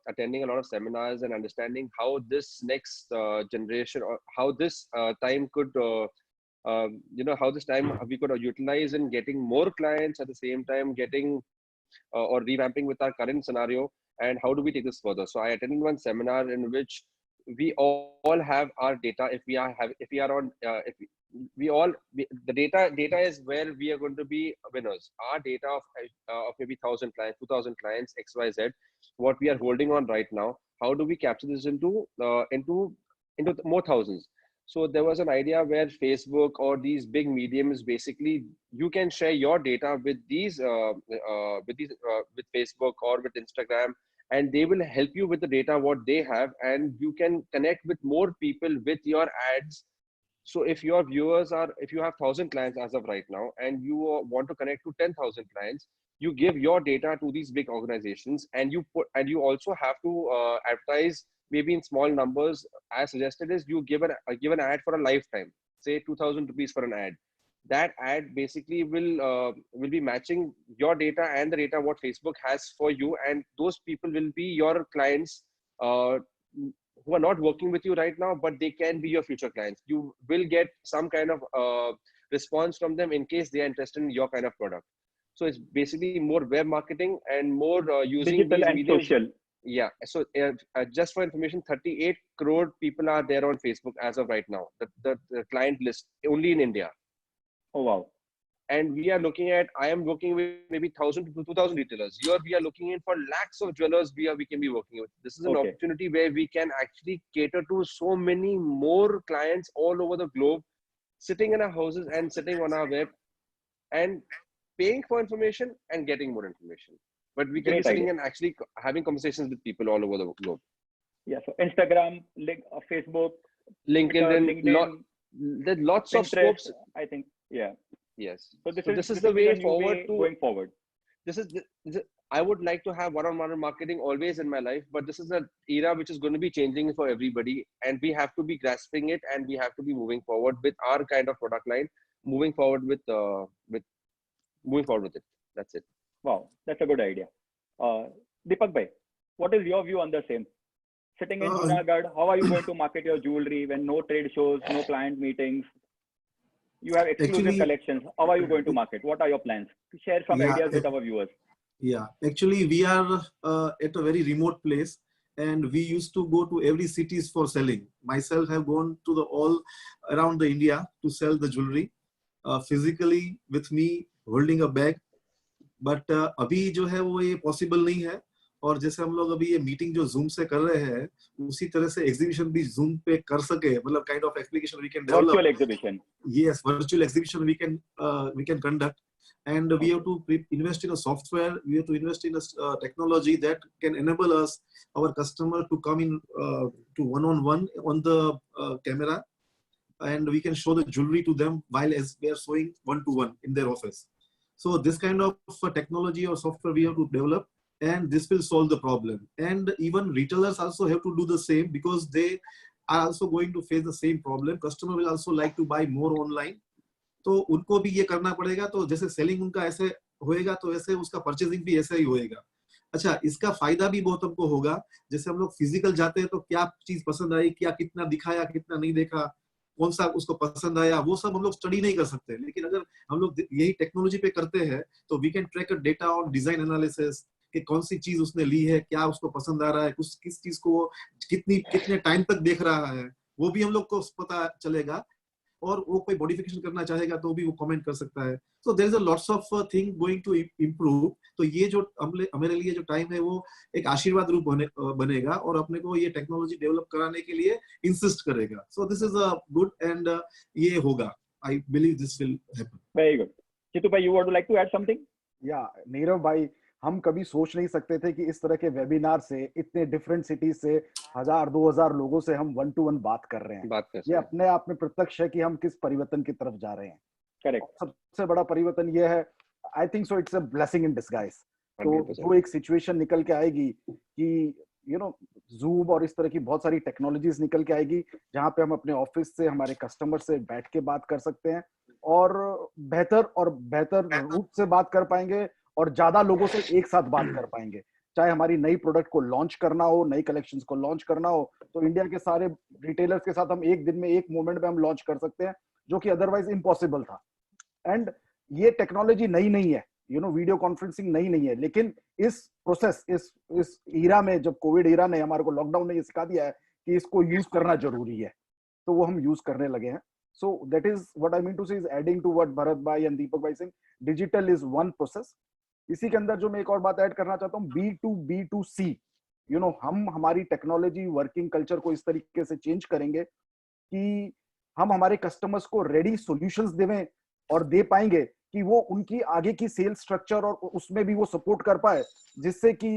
attending a lot of seminars and understanding how this next generation, or how this time could, how this time we could utilize in getting more clients at the same time, getting or revamping with our current scenario, and how do we take this further. So I attended one seminar in which we all have our data. The data is where we are going to be winners. Our data of maybe 1,000 clients, 2,000 clients, XYZ, what we are holding on right now, how do we capture this into more thousands? So there was an idea where Facebook or these big mediums, basically you can share your data with with Facebook or with Instagram, and they will help you with the data what they have, and you can connect with more people with your ads. So if your viewers if you have 1,000 clients as of right now, and you want to connect to 10,000 clients, you give your data to these big organizations, and you also have to advertise maybe in small numbers. As suggested is you give an ad for a lifetime, say 2,000 rupees for an ad. That ad basically will be matching your data and the data what Facebook has for you, and those people will be your clients who are not working with you right now, but they can be your future clients. You will get some kind of response from them in case they are interested in your kind of product. So it's basically more web marketing and more using digital these and mediums. social. Yeah. So just for information, 38 crore people are there on Facebook as of right now. The client list only in India. Oh wow. And we are looking at, I am working with maybe 1,000 to 2,000 retailers. Here we are looking in for lakhs of jewelers we can be working with. This is an opportunity where we can actually cater to so many more clients all over the globe, sitting in our houses and sitting on our web and paying for information and getting more information. But we can be sitting and actually having conversations with people all over the globe. Yeah, so Instagram, Facebook, LinkedIn, there's lots of scopes. I think, yeah. Yes. So this is the way forward going forward. I would like to have one-on-one marketing always in my life, but this is an era which is going to be changing for everybody, and we have to be grasping it, and we have to be moving forward with our kind of product line, moving forward with it. That's it. Wow, that's a good idea. Deepak bhai, what is your view on the same? Sitting in Junagadh, how are you going to market your jewelry when no trade shows, no client meetings? You have exclusive collections. How are you going to market? What are your plans? Share some ideas with our viewers. Yeah, actually we are at a very remote place, and we used to go to every cities for selling. Myself have gone to all around the India to sell the jewelry physically with me holding a bag. But अभी जो है वो ये possible नहीं है, और जैसे हम लोग अभी ये मीटिंग जो जूम से कर रहे हैं, उसी तरह से एग्जीबिशन भी जूम पे कर सके, मतलब kind of application we can develop. Virtual exhibition. Yes, virtual exhibition we can conduct, and we have to invest in a software. We have to invest in a technology that can enable us, our customer, to come in to one-on-one on the camera, and we can show the jewelry to them while as we are showing one-to-one in their office. So this kind of technology or software we have to develop, and this will solve the problem. And even retailers also have to do the same, because they are also going to face the same problem. Customer will also like to buy more online. तो उनको भी ये करना पड़ेगा. तो जैसे selling उनका ऐसे होएगा, तो ऐसे उसका परचेजिंग भी ऐसा ही होएगा. अच्छा, इसका फायदा भी बहुत हमको होगा. जैसे हम लोग फिजिकल जाते हैं तो क्या चीज पसंद आई, क्या कितना दिखाया, कितना नहीं देखा, कौन सा उसको पसंद आया, वो सब हम लोग स्टडी नहीं कर सकते. लेकिन अगर हम लोग यही टेक्नोलॉजी पे करते हैं, तो we can track a data on design analysis, कि कौन सी चीज उसने ली है, क्या उसको पसंद आ रहा है, किस चीज को कितने टाइम तक देख रहा है, वो भी हम लोग को पता चलेगा. और वो कोई मॉडिफिकेशन करना चाहेगा तो भी वो कमेंट कर सकता है. So there is a lots of thing going to improve. तो ये जो हमारे लिए जो टाइम है, वो एक आशीर्वाद रूप बनेगा, और अपने को ये टेक्नोलॉजी डेवलप कराने के लिए इंसिस्ट करेगा. सो this is a good, and ये होगा. I believe this will happen. Very good. Chitu bhai, you would like to add something? या नीरव भाई, हम कभी सोच नहीं सकते थे कि इस तरह के वेबिनार से इतने डिफरेंट सिटीज से 1000-2000 लोगों से हम 1-to-1 बात कर रहे हैं. ये अपने आप में प्रत्यक्ष है कि हम किस परिवर्तन की तरफ जा रहे हैं. Correct. सबसे बड़ा परिवर्तन ये है, आई think so it's a blessing in disguise. तो जो एक सिचुएशन निकल के आएगी कि Zoom और इस तरह की बहुत सारी टेक्नोलॉजीज निकल के आएगी, जहां पे हम अपने ऑफिस से हमारे कस्टमर से बैठ के बात कर सकते हैं, और बेहतर रूप से बात कर पाएंगे, और ज्यादा लोगों से एक साथ बात कर पाएंगे. चाहे हमारी नई प्रोडक्ट को लॉन्च करना हो, नई कलेक्शंस को लॉन्च करना हो, तो इंडिया के सारे रिटेलर्स के साथ हम एक दिन में, एक मोमेंट में हम लॉन्च कर सकते हैं, जो कि अदरवाइज इम्पॉसिबल था. एंड ये टेक्नोलॉजी नई नहीं है, वीडियो कॉन्फ्रेंसिंग नई नहीं है, लेकिन इस प्रोसेस, इस ईरा में, जब कोविड ईरा ने हमारे को, लॉकडाउन ने ये सिखा दिया है कि इसको यूज करना जरूरी है, तो वो हम यूज करने लगे हैं. So that is what I mean to say, is adding to what Bharat bhai and Deepak bhai saying. Digital is one process. इसी के अंदर जो मैं एक और बात ऐड करना चाहता हूँ, B2B2C. हम हमारी टेक्नोलॉजी वर्किंग कल्चर को इस तरीके से चेंज करेंगे कि हम हमारे कस्टमर्स को रेडी सॉल्यूशंस देवें, और दे पाएंगे कि वो उनकी आगे की सेल्स स्ट्रक्चर और उसमें भी वो सपोर्ट कर पाए, जिससे कि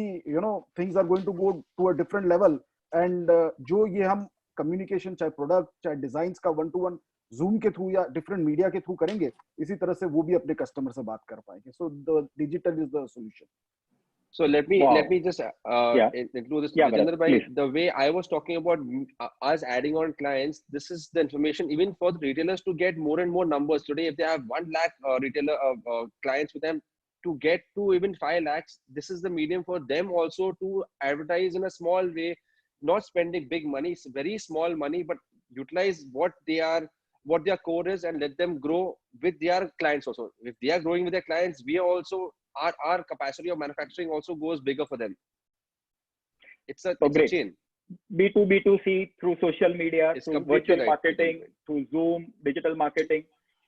things are going to go to a different level. And जो ये हम कम्युनिकेशन, चाहे प्रोडक्ट, चाहे डिजाइंस का 1-to-1 Zoom के थ्रू या डिफरेंट मीडिया के थ्रू करेंगे, इसी तरह से वो भी अपने कस्टमर से बात कर पाएंगे. So the digital is the solution. So let me just include this. Chandra bhai, the way I was talking about us adding on clients, this is the information even for the retailers to get more and more numbers. Today, if they have 1 lakh retailer clients with them, to get to even 5 lakhs, this is the medium for them also to advertise in a small way, not spending big money. It's very small money, but utilize what their core is, and let them grow with their clients also. If they are growing with their clients, we are also, our capacity of manufacturing also goes bigger for them. It's a chain. B2B2C through social media, through virtual marketing, through Zoom, digital marketing,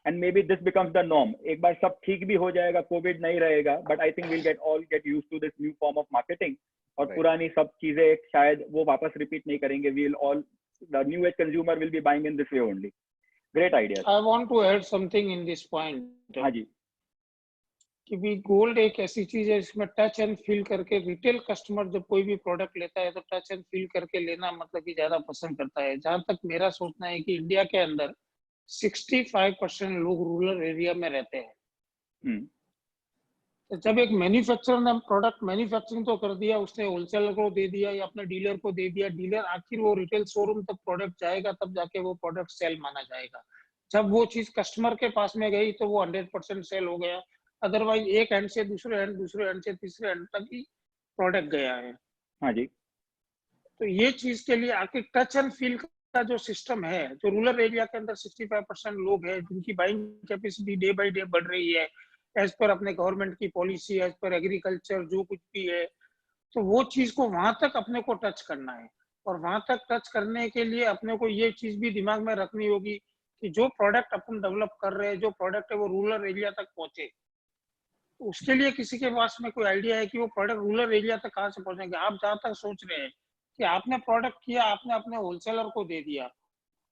and maybe this becomes the norm. एक बार सब ठीक भी हो जाएगा, Covid नहीं रहेगा, but I think we'll all get used to this new form of marketing. और पुरानी सब चीजें शायद वो वापस रिपीट नहीं करेंगे. The new age consumer will be buying in this way only. Great idea. I want to add something in this point. हाँ जी. कि भी गोल्ड एक ऐसी चीज है, इसमें टच एंड फील करके रिटेल कस्टमर जब कोई भी प्रोडक्ट लेता है, तो टच एंड फील करके लेना मतलब कि ज्यादा पसंद करता है. जहां तक मेरा सोचना है कि इंडिया के अंदर 65% लोग रूरल एरिया में रहते हैं. तो जब एक मैन्युफैक्चरर ने प्रोडक्ट मैन्युफैक्चरिंग तो कर दिया, उसने होलसेलर को दे दिया या अपने डीलर को दे दिया, डीलर आखिर वो रिटेल शोरूम तक प्रोडक्ट जाएगा, तब जाके वो प्रोडक्ट सेल माना जाएगा. जब वो चीज कस्टमर के पास में गई तो वो 100% सेल हो गया. अदरवाइज एक एंड से दूसरे एंड से तीसरे एंड तक ही प्रोडक्ट गया है. हाँ जी. तो ये चीज के लिए आखिर टच एंड फील का जो सिस्टम है, जो रूरल एरिया के अंदर 65% लोग हैं जिनकी buying capacity day by day बढ़ रही है, एज पर अपने गवर्नमेंट की पॉलिसी, एज पर एग्रीकल्चर, जो कुछ भी है, तो वो चीज को वहां तक अपने को टच करना है. और वहां तक टच करने के लिए अपने को ये चीज भी दिमाग में रखनी होगी कि जो प्रोडक्ट अपन डेवलप कर रहे हैं, जो प्रोडक्ट है वो रूरल एरिया तक पहुंचे. उसके लिए किसी के पास में कोई आइडिया है कि वो प्रोडक्ट रूरल एरिया तक कहाँ से पहुंचेंगे? आप जहाँ तक सोच रहे हैं कि आपने प्रोडक्ट किया, आपने अपने होलसेलर को दे दिया,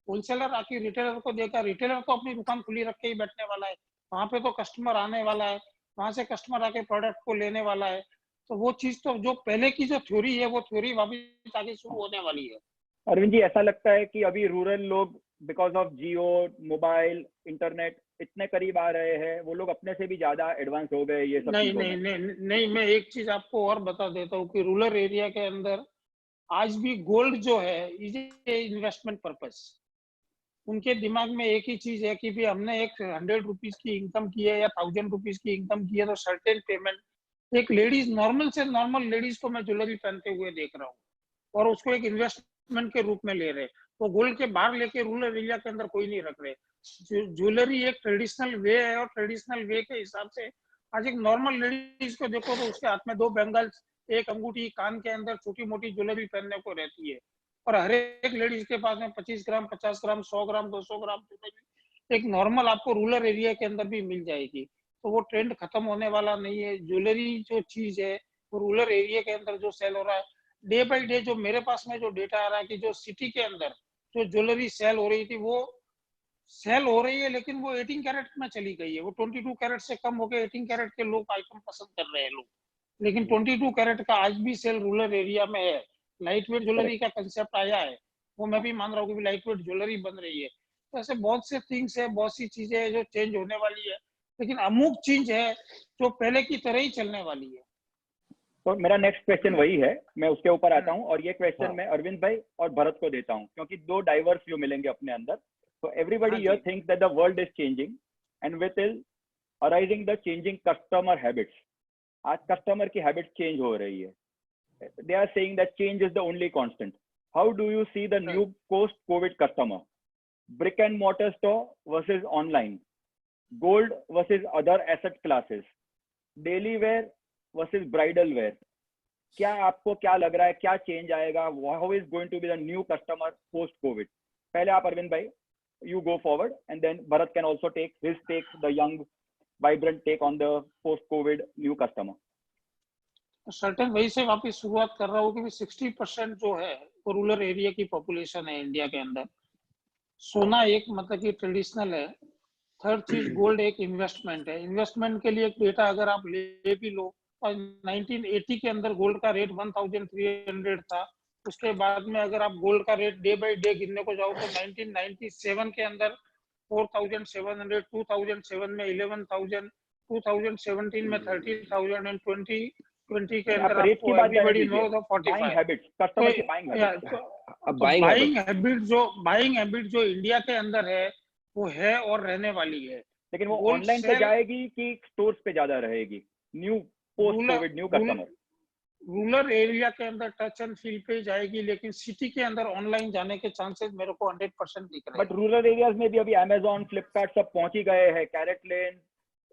होलसेलर आके रिटेलर को देगा, रिटेलर तो अपनी दुकान खुली रख के ही बैठने वाला है, वहां पे तो कस्टमर आने वाला है, वहां से कस्टमर आके प्रोडक्ट को लेने वाला है। तो वो चीज तो जो पहले की जो थ्योरी है वो थ्योरी वापस आगे शुरू होने वाली है। अरविंद जी, ऐसा लगता है कि अभी रूरल लोग because of Jio, mobile, internet इतने करीब आ रहे हैं, वो लोग अपने से भी ज्यादा एडवांस हो गए ये सब नहीं चीजों नहीं में? नहीं नहीं, मैं एक चीज आपको और बता देता हूँ कि रूरल एरिया के अंदर आज भी गोल्ड जो है इज इन्वेस्टमेंट पर्पस। उनके दिमाग में एक ही चीज है कि भी हमने एक 100 रुपीज की इनकम की है या 1000 रुपीज की इनकम की है, तो सर्टेन पेमेंट, एक लेडीज नॉर्मल से नॉर्मल लेडीज को मैं ज्वेलरी पहनते हुए देख रहा हूँ और उसको एक इन्वेस्टमेंट के रूप में ले रहे। वो गोल्ड के बाहर लेके रूरल एरिया के अंदर कोई नहीं रख रहे। ज्वेलरी एक ट्रेडिशनल वे है और ट्रेडिशनल वे के हिसाब से आज एक नॉर्मल लेडीज को देखो तो उसके हाथ में 2 बैंगल्स, एक अंगूठी, कान के अंदर छोटी मोटी ज्वेलरी पहनने को रहती है। और हर एक लेडीज के पास में 25 ग्राम, 50 ग्राम, 100 ग्राम, 200 ग्राम ज्वेलरी एक नॉर्मल आपको रूरल एरिया के अंदर भी मिल जाएगी। तो वो ट्रेंड खत्म होने वाला नहीं है। ज्वेलरी जो चीज है वो रूरल एरिया के अंदर जो सेल हो रहा है, डे बाई डे जो मेरे पास में जो डेटा आ रहा है कि जो सिटी के अंदर जो ज्वेलरी सेल हो रही थी वो सेल हो रही है, लेकिन वो 18 कैरेट में चली गई है। वो 22 कैरेट से कम होकर 18 कैरेट के लोग आइटम पसंद कर रहे हैं लोग, लेकिन 22 कैरेट का आज भी सेल रूरल एरिया में है। लाइट वेट ज्वेलरी का कंसेप्ट आया है, वो मैं भी मान रहा हूँ कि लाइट वेट ज्वेलरी बन रही है। तो ऐसे बहुत से थिंग्स है, बहुत सी चीजें है जो चेंज होने वाली है, लेकिन अमुक चीज है जो पहले की तरह ही चलने वाली है। तो मेरा नेक्स्ट क्वेश्चन वही है, मैं उसके ऊपर आता हूँ, और ये क्वेश्चन मैं अरविंद भाई और भरत को देता हूँ, क्योंकि 2 डाइवर्स व्यू मिलेंगे अपने अंदर। So everybody हाँ here ji. thinks that the world is changing, and with it arising the changing customer habits. आज customer की habits change हो रही है. They are saying that change is the only constant. How do you see the new post-COVID customer? Brick and mortar store versus online, gold versus other asset classes, daily wear versus bridal wear. क्या आपको क्या लग रहा है, क्या change आएगा? How is going to be the new customer post-COVID? पहले आप अरविंद भाई, you go forward, and then Bharat can also take his take, the young vibrant take on the post covid new customer. Certain वही से वापस शुरुआत कर रहा हूँ कि 60% जो है वो रूरल एरिया की पॉपुलेशन है इंडिया के अंदर। सोना एक मतलब कि ट्रेडिशनल है। थर्ड चीज गोल्ड एक इन्वेस्टमेंट है। इन्वेस्टमेंट के लिए एक डेटा अगर आप ले भी लो, और 1980 के अंदर गोल्ड का रेट 1300 था। उसके बाद में अगर आप गोल्ड का रेट डे बाई डे गिनने को जाओ तो 1997 के अंदर 4700, 2007 में 11,000, 2017 में 30,000 एंड 2020 के अंदर रेट की आपको बात everybody know the 45। Buying habits, customer की बाइंग हैबिट्स। बाइंग हैबिट जो इंडिया के अंदर है वो है और रहने वाली है। लेकिन वो ऑनलाइन पे जाएगी कि स्टोर्स पे ज्यादा रहेगी? New post Covid new customer rural area के अंदर टच एंड फील पे जाएगी, लेकिन सिटी के अंदर ऑनलाइन जाने के चांसेस मेरे को 100% दिख रहे हैं। बट रूरल एरियाज में भी अभी अमेजोन, फ्लिपकार्ट सब पहुंच ही गए हैं, कैरेट लेन,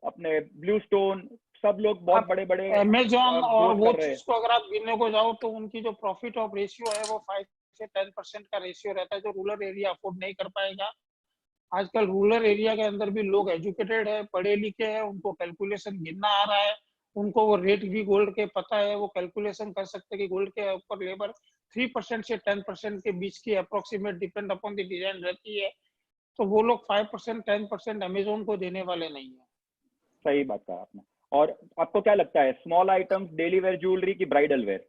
अपने ब्लू स्टोन, सब लोग बहुत बड़े बड़े अमेजोन और वो चीज को अगर आप गिनने को जाओ तो उनकी जो प्रॉफिट ऑफ रेशियो है वो 5 से 10% का रेशियो रहता है, जो रूरल एरिया अफोर्ड नहीं कर पाएगा। आजकल रूरल एरिया के अंदर भी लोग एजुकेटेड है, पढ़े लिखे हैं, उनको कैलकुलेशन गिनना आ रहा है, उनको वो रेट भी गोल्ड के पता है, वो कैलकुलेशन कर सकते हैं कि गोल्ड के ऊपर लेबर 3% से 10% के बीच की approximate depend upon the design रहती है। तो वो लोग 5% 10% अमेजोन को देने वाले नहीं है। सही बात कहा आपने। और आपको क्या लगता है, small items, daily wear jewellery की ब्राइडल वेयर?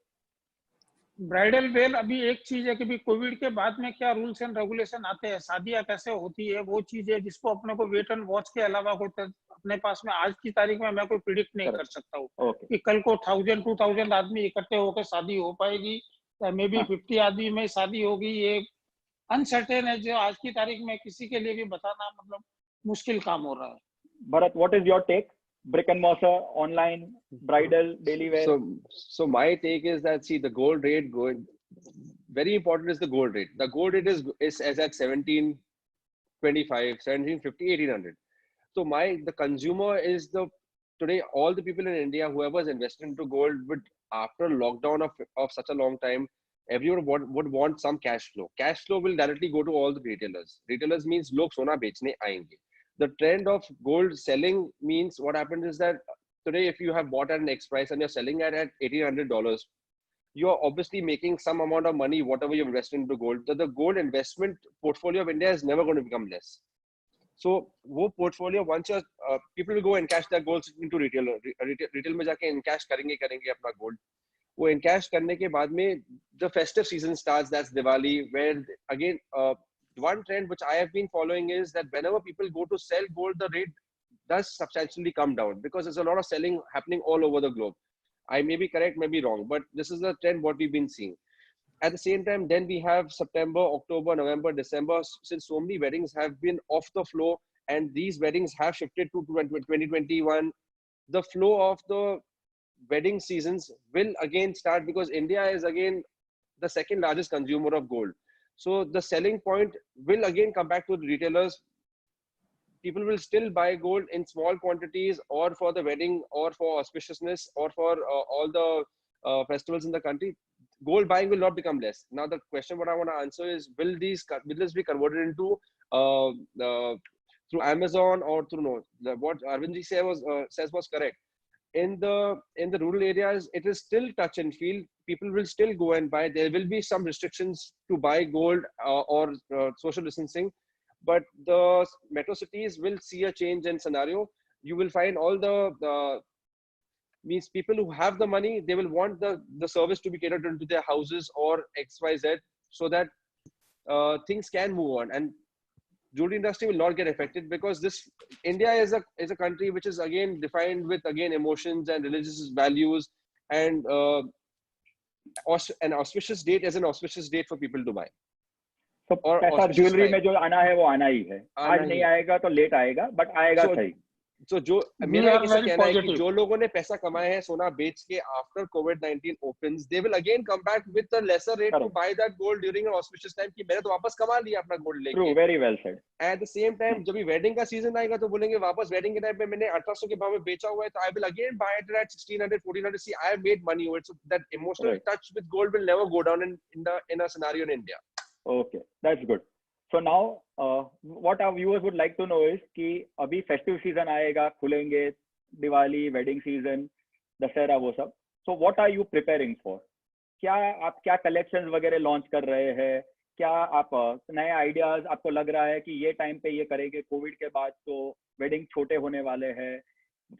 ब्राइडल वेयर अभी एक चीज है कि भी कोविड के बाद में क्या रूल्स एंड रेगुलेशन आते हैं, शादियां कैसे होती है, वो चीज है जिसको अपने को वेट एंड वॉच के अलावा कोई अपने पास में आज की तारीख में मैं कोई प्रिडिक्ट नहीं कर सकता हूँ कि कल को 1000-2000 आदमी इकट्ठे होकर शादी हो पाएगी या मे बी 50 आदमी में शादी होगी। ये अनसर्टेन है, जो आज की तारीख में किसी के लिए भी बताना मतलब मुश्किल काम हो रहा है। Bharat, what is your take? Brick and mortar, online, bridal, daily wear? So my take is that, see, the gold rate going, very important is the gold rate. The gold rate is at 1725, 1750, 1800. So the consumer is today, all the people in India, whoever is invested into gold, would, after lockdown of such a long time, everyone would want some cash flow. Cash flow will directly go to all the retailers. Retailers means log sona bechne aayenge. The trend of gold selling means what happens is that today, if you have bought at an X price and you're selling at $1,800, you're obviously making some amount of money, whatever you've invested into gold. The gold investment portfolio of India is never going to become less. So, वो portfolio once you're, people will go and cash their gold into retail में जाके encash करेंगे अपना gold. वो encash करने के बाद में the festive season starts. That's Diwali, where again one trend which I have been following is that whenever people go to sell gold, the rate does substantially come down because there's a lot of selling happening all over the globe. I may be correct, may be wrong, but this is the trend what we've been seeing. At the same time, then we have September, October, November, December, since so many weddings have been off the flow and these weddings have shifted to 2021, the flow of the wedding seasons will again start because India is again the second largest consumer of gold. So the selling point will again come back to the retailers. People will still buy gold in small quantities or for the wedding or for auspiciousness or for all the festivals in the country. Gold buying will not become less. Now the question what I want to answer is, will this be converted into through Amazon or through what Arvindji says was correct. In the rural areas, it is still touch and feel. People will still go and buy. There will be some restrictions to buy gold or social distancing, but the metro cities will see a change in scenario. You will find all the means people who have the money, they will want the service to be catered into their houses or XYZ so that things can move on. And jewelry industry will not get affected because India is a country which is again defined with emotions and religious values, and an auspicious date is an auspicious date for people to buy. So पैसा jewellery में जो आना है वो आना ही है. आज नहीं आएगा तो लेट आएगा, but आएगा सही. So जो मेरा ऐसा कहना है कि जो लोगों ने पैसा कमाया है सोना बेच के after COVID-19 opens, they will again come back with a lesser rate to buy that gold during an auspicious time कि मैंने तो वापस कमा लिया अपना gold लेके. True, very well said. At the same time, जब भी wedding का season आएगा तो बोलेंगे वापस wedding के time पे मैंने 1800 के भाव में बेचा हुआ है तो I will again buy it at 1600, 1400. See, I have made money over it. So that emotional touch with gold will never go down in a scenario in India. Okay, that's good. So now, what our viewers would like to know is कि अभी festive season आएगा, खुलेंगे, Diwali, wedding season, Dussehra वो सब. So what are you preparing for? आप क्या collections वगैरह launch कर रहे हैं? क्या आप नए ideas आपको लग रहा है कि ये time पे ये करेंगे? COVID के बाद तो wedding छोटे होने वाले हैं,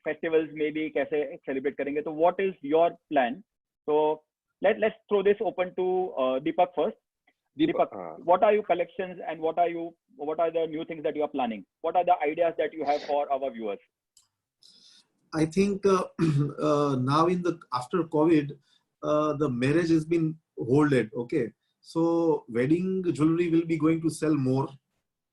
festivals में भी कैसे celebrate करेंगे? तो what is your plan? So let's throw this open to Deepak first. Deepak, what are your collections and what are the new things that you are planning? What are the ideas that you have for our viewers? I think now after COVID, the marriage has been holded. Okay, so wedding jewelry will be going to sell more,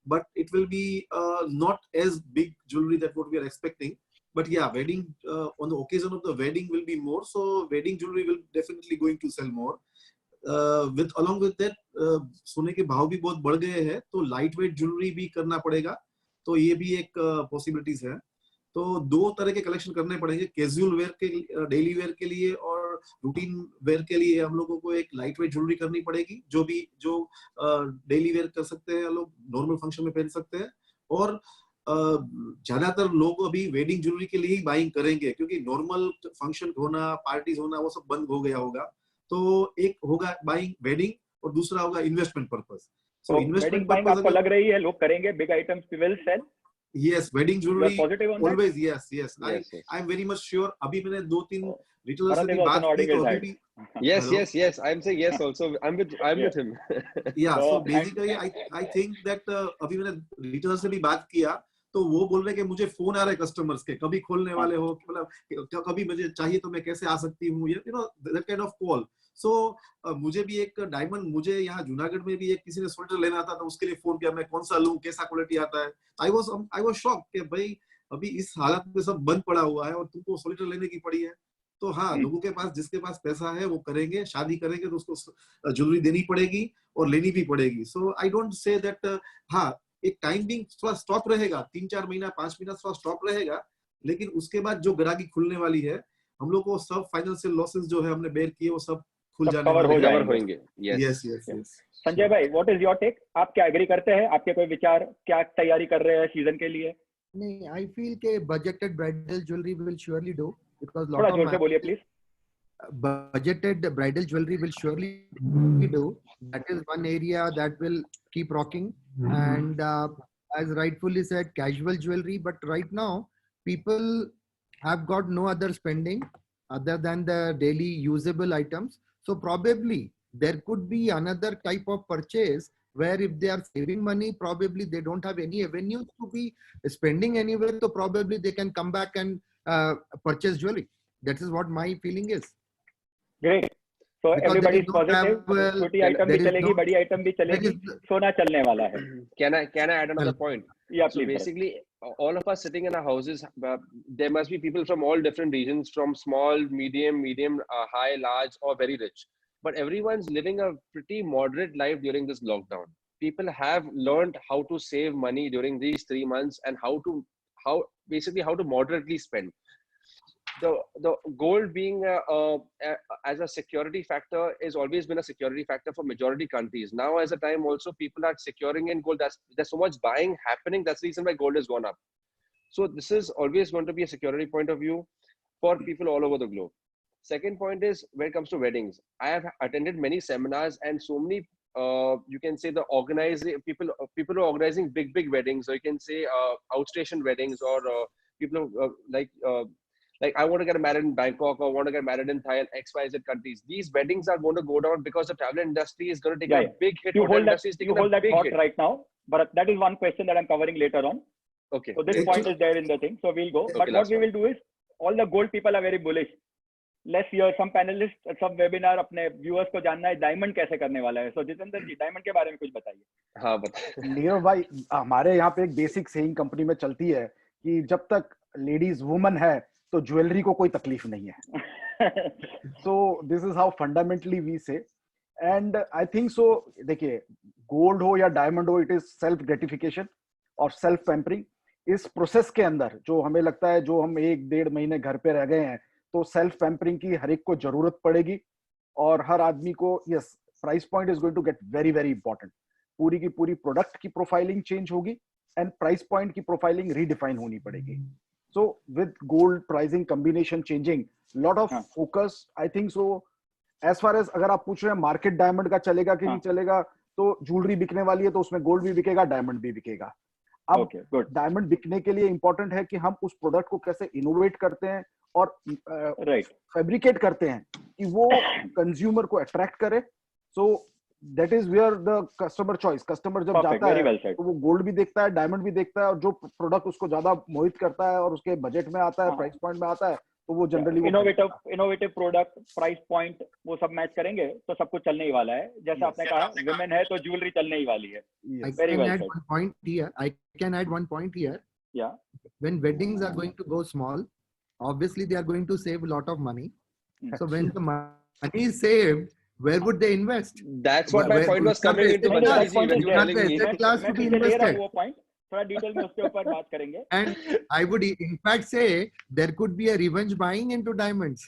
but it will be not as big jewelry that what we are expecting. But yeah, wedding on the occasion of the wedding will be more. So wedding jewelry will definitely going to sell more. Along with that, सोने के भाव भी बहुत बढ़ गए हैं तो light weight jewellery भी करना पड़ेगा, तो ये भी एक पॉसिबिलिटीज है. तो दो तरह के कलेक्शन करने पड़ेंगे, कैजुअल वेयर के डेली वेयर के लिए और रूटीन वेयर के लिए हम लोगों को एक लाइट वेट ज्वेलरी करनी पड़ेगी जो डेली वेयर कर सकते हैं, लोग नॉर्मल फंक्शन में पहन सकते हैं. और ज्यादातर लोग अभी वेडिंग ज्वेलरी के लिए ही बाइंग करेंगे क्योंकि नॉर्मल फंक्शन होना, पार्टीज होना वो सब बंद हो गया होगा. तो एक होगा बाइंग वेडिंग और दूसरा होगा investment purpose. So investment purpose आपको लग रही है लोग करेंगे, big items we will sell. Yes, wedding jewelry always. Yes. I am very much sure. अभी मैंने 2-3 रिटेलर्स से बात की तो अभी भी yes I am saying yes also. I'm with him. Yeah, so basically I think that अभी मैंने रिटेलर्स से भी बात किया तो वो बोल रहे कि मुझे फोन आ रहे कस्टमर्स के, कभी खोलने वाले हो, मतलब कभी मुझे चाहिए तो मैं कैसे आ सकती हूँ, you know that kind of call. So मुझे भी एक डायमंड, मुझे यहाँ जूनागढ़ में भी एक किसी ने स्वेटर लेना था तो उसके लिए फोन किया, मैं कौन सा लूं, कैसा क्वालिटी आता है. आई वाज शॉक कि भाई अभी इस हालत में सब बंद पड़ा हुआ है और तुमको स्वेटर लेने की पड़ी है. तो हाँ, लोगों के पास जिसके पास पैसा है वो करेंगे, शादी करेंगे तो उसको ज्वेलरी देनी पड़ेगी और लेनी भी पड़ेगी. सो आई डोंट से दैट हाँ एक टाइम बिंग थोड़ा स्टॉप रहेगा, 3-4 महीना 5 महीना थोड़ा स्टॉप रहेगा, लेकिन उसके बाद जो ग्राहकी खुलने वाली है हम लोग को सब फाइनेंशियल लॉसेस जो है हमने बेयर किए वो सब खुल जाने कवर होंगे. यस. संजय भाई, व्हाट इज योर टेक? आप क्या एग्री करते हैं? आपके कोई विचार, क्या तैयारी कर रहे हैं सीजन के लिए? नहीं, आई फील के budgeted bridal jewellery will surely do because थोड़ा lot of जोर से बोलिए please. budgeted bridal jewelry will surely do. That is one area that will keep rocking. And as rightfully said, casual jewelry. But right now, people have got no other spending other than the daily usable items. So probably there could be another type of purchase where if they are saving money, probably they don't have any avenues to be spending anywhere. So probably they can come back and purchase jewelry. That is what my feeling is. Great. So Because everybody there is is no positive. travel, छोटी Can- item भी there is चलेगी, no- बड़ी item भी there चलेगी, is सोना चलने वाला है. Can I add another Well, point? Yeah, So please. Bharat. basically, all of us sitting in our houses, there must be people from all different regions, from small, medium, high, large, or very rich. But everyone's living a pretty moderate life during this lockdown. People have learned how to save money during these 3 months and how to moderately spend. The gold being as a security factor has always been a security factor for majority countries. Now, as a time also, people are securing in gold. There's so much buying happening. That's the reason why gold has gone up. So this is always going to be a security point of view for people all over the globe. Second point is when it comes to weddings. I have attended many seminars and so many you can say the organizing people who are organizing big weddings, or you can say outstation weddings, or people like I want to get married in Bangkok or want to get married in Thailand, XYZ countries. These weddings are going to go down because the travel industry is going to take a big hit. You hold that big thought hit. right now, but that is one question that I'm covering later on. Okay. So this point is there in the thing. So we'll go. Okay, But what last we one. will do is, all the gold people are very bullish. Let's hear some panelists, some webinar अपने viewers को जानना है diamond कैसे करने वाला है. So Jitendra जी, diamond के बारे में कुछ बताइए. हाँ बता. नीरव भाई, हमारे यहाँ पे एक बेसिक सेइंग कंपनी में चलती है कि जब तक लेडीज वुमन है तो ज्वेलरी को कोई तकलीफ नहीं है. So this is how fundamentally we say, and I think so. देखिए, गोल्ड हो या डायमंड हो, इट इज सेल्फ ग्रेटिफिकेशन और सेल्फ पैम्परिंग. इस प्रोसेस के अंदर जो हमें लगता है, जो हम 1-1.5 महीने घर पे रह गए हैं, तो सेल्फ पैम्परिंग की हर एक को जरूरत पड़ेगी. और हर आदमी को, yes, price point is going to get very very important. पूरी की पूरी प्रोडक्ट की प्रोफाइलिंग चेंज होगी एंड प्राइस पॉइंट की प्रोफाइलिंग रीडिफाइन होनी पड़ेगी. So with gold pricing combination changing, lot of focus, I think so. As far as अगर आप पूछ रहे हैं मार्केट डायमंड का चलेगा कि नहीं चलेगा, तो ज्वेलरी बिकने वाली है तो उसमें गोल्ड भी बिकेगा, डायमंड भी बिकेगा. अब डायमंड बिकने के लिए इंपॉर्टेंट है कि हम उस प्रोडक्ट को कैसे इनोवेट करते हैं और फैब्रिकेट करते हैं कि वो कंज्यूमर को अट्रैक्ट करे. सो that is where the customer choice, customer जब जाता है तो वो गोल्ड भी देखता है, डायमंड भी देखता है, और जो प्रोडक्ट उसको ज्यादा मोहित करता है और उसके बजट में आता है, प्राइस पॉइंट में आता है, तो वो generally innovative product, price point, वो सब मैच करेंगे तो सब कुछ चलने ही वाला है. जैसे आपने कहा वुमेन है तो ज्वेलरी चलने ही वाली है. Very well said. I can add one point here. Yeah. When weddings are going to go small, obviously they are going to save a lot of money. So when the money is saved, where would they invest? That's what my point was coming into. वो point थोड़ा detail में उसके ऊपर बात करेंगे. And I would in fact say there could be a revenge buying into diamonds.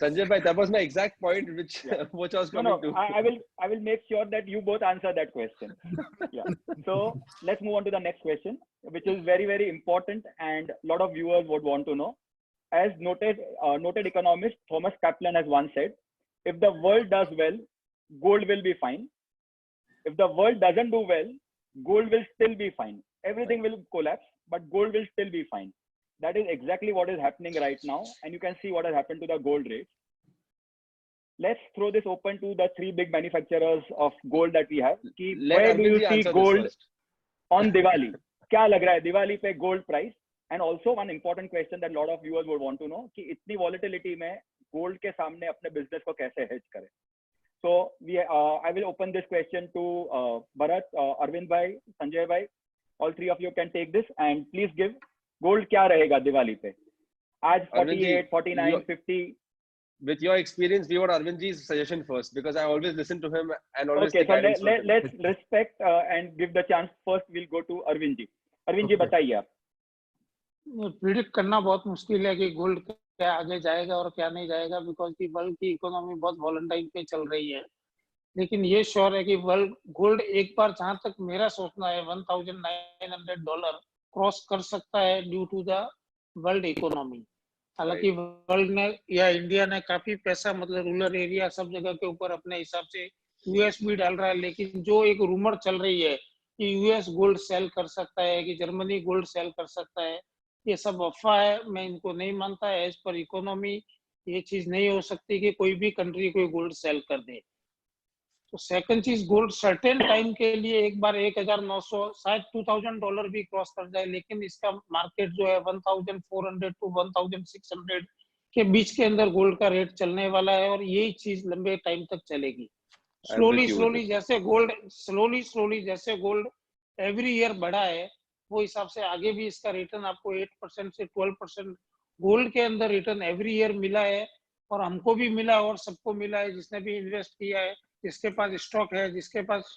Sanjay bhai, that was my exact point which I was coming to. I will make sure that you both answer that question. Yeah. So let's move on to the next question, which is very very important and a lot of viewers would want to know. As noted economist Thomas Kaplan has once said, if the world does well, gold will be fine. If the world doesn't do well, gold will still be fine. Everything will collapse, but gold will still be fine. That is exactly what is happening right now. And you can see what has happened to the gold rates. Let's throw this open to the 3 big manufacturers of gold that we have. Where do you see gold on Diwali? क्या लग रहा है दिवाली पे gold price? And also one important question that a lot of viewers would want to know कि इतनी volatility में gold के सामने अपने business को कैसे hedge करें? So I will open this question to Bharat, Arvind bhai, Sanjay bhai. All 3 of you can take this and please give gold क्या रहेगा दिवाली पे? आज 48, 49, 50. With your experience, we want Arvindji's suggestion first because I always listen to him and always. Okay, so let's respect and give the chance. First, we'll go to Arvindji. Arvindji, बताइए आप. Predict करना बहुत मुश्किल है कि gold क्या आगे जाएगा और क्या नहीं जाएगा, बिकॉज की वर्ल्ड की इकोनॉमी बहुत वॉलेटाइल पे चल रही है. लेकिन ये श्योर है कि वर्ल्ड गोल्ड एक बार, जहां तक मेरा सोचना है, $1,900 क्रॉस कर सकता है due to the world economy. हालांकि वर्ल्ड ने या इंडिया ने काफी पैसा मतलब रूरल एरिया सब जगह के ऊपर अपने हिसाब से यूएस भी डाल रहा है, लेकिन जो एक रूमर चल रही है कि यूएस गोल्ड सेल कर सकता है, कि जर्मनी गोल्ड सेल कर सकता है, ये सब अफवाह है। मैं इनको नहीं मानता। एज पर इकोनॉमी ये चीज नहीं हो सकती कि कोई भी कंट्री कोई गोल्ड सेल कर दे। तो सेकंड चीज, गोल्ड सर्टेन टाइम के लिए एक बार 1900 शायद $2000 भी क्रॉस कर जाए, लेकिन इसका मार्केट जो है 1400 टू 1600 के बीच के अंदर गोल्ड का रेट चलने वाला है, और यही चीज लंबे टाइम तक चलेगी। स्लोली जैसे गोल्ड एवरी ईयर बढ़ा है, वो हिसाब से आगे भी इसका रिटर्न आपको 8% से 12% गोल्ड के अंदर रिटर्न एवरी ईयर मिला है, और हमको भी मिला और सबको मिला है जिसने भी इन्वेस्ट किया है, जिसके पास स्टॉक है, जिसके पास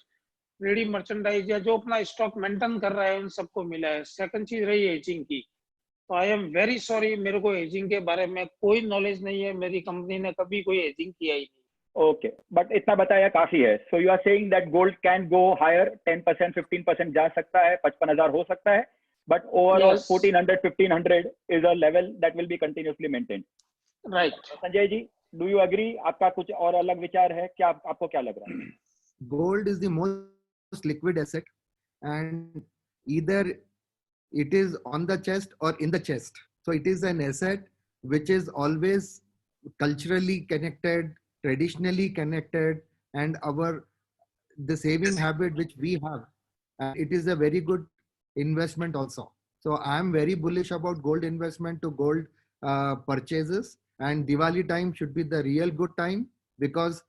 रेडी मर्चेंडाइज या जो अपना स्टॉक मेंटेन कर रहा है, उन सबको मिला है। सेकंड चीज रही एजिंग की, तो आई एम वेरी सॉरी, मेरे को एजिंग के बारे में कोई नॉलेज नहीं है। मेरी कंपनी ने कभी कोई एजिंग किया ही नहीं। ओके, बट इतना बताया काफी है। So you are saying that gold can go higher, 10% 15% जा सकता है, 55,000 हो सकता है, but overall Yes. 1400 1500 is a level that will be continuously maintained. Right. Sanjay ji, do you agree? आपका कुछ और अलग विचार है क्या? आपको क्या लग रहा है? Gold is the most liquid asset, and either it is on the chest or in the chest. So it is an asset which is always culturally connected, traditionally connected, and the saving habit which we have, and it is a very good investment also. So I am very bullish about gold investment to gold purchases, and Diwali time should be the real good time, because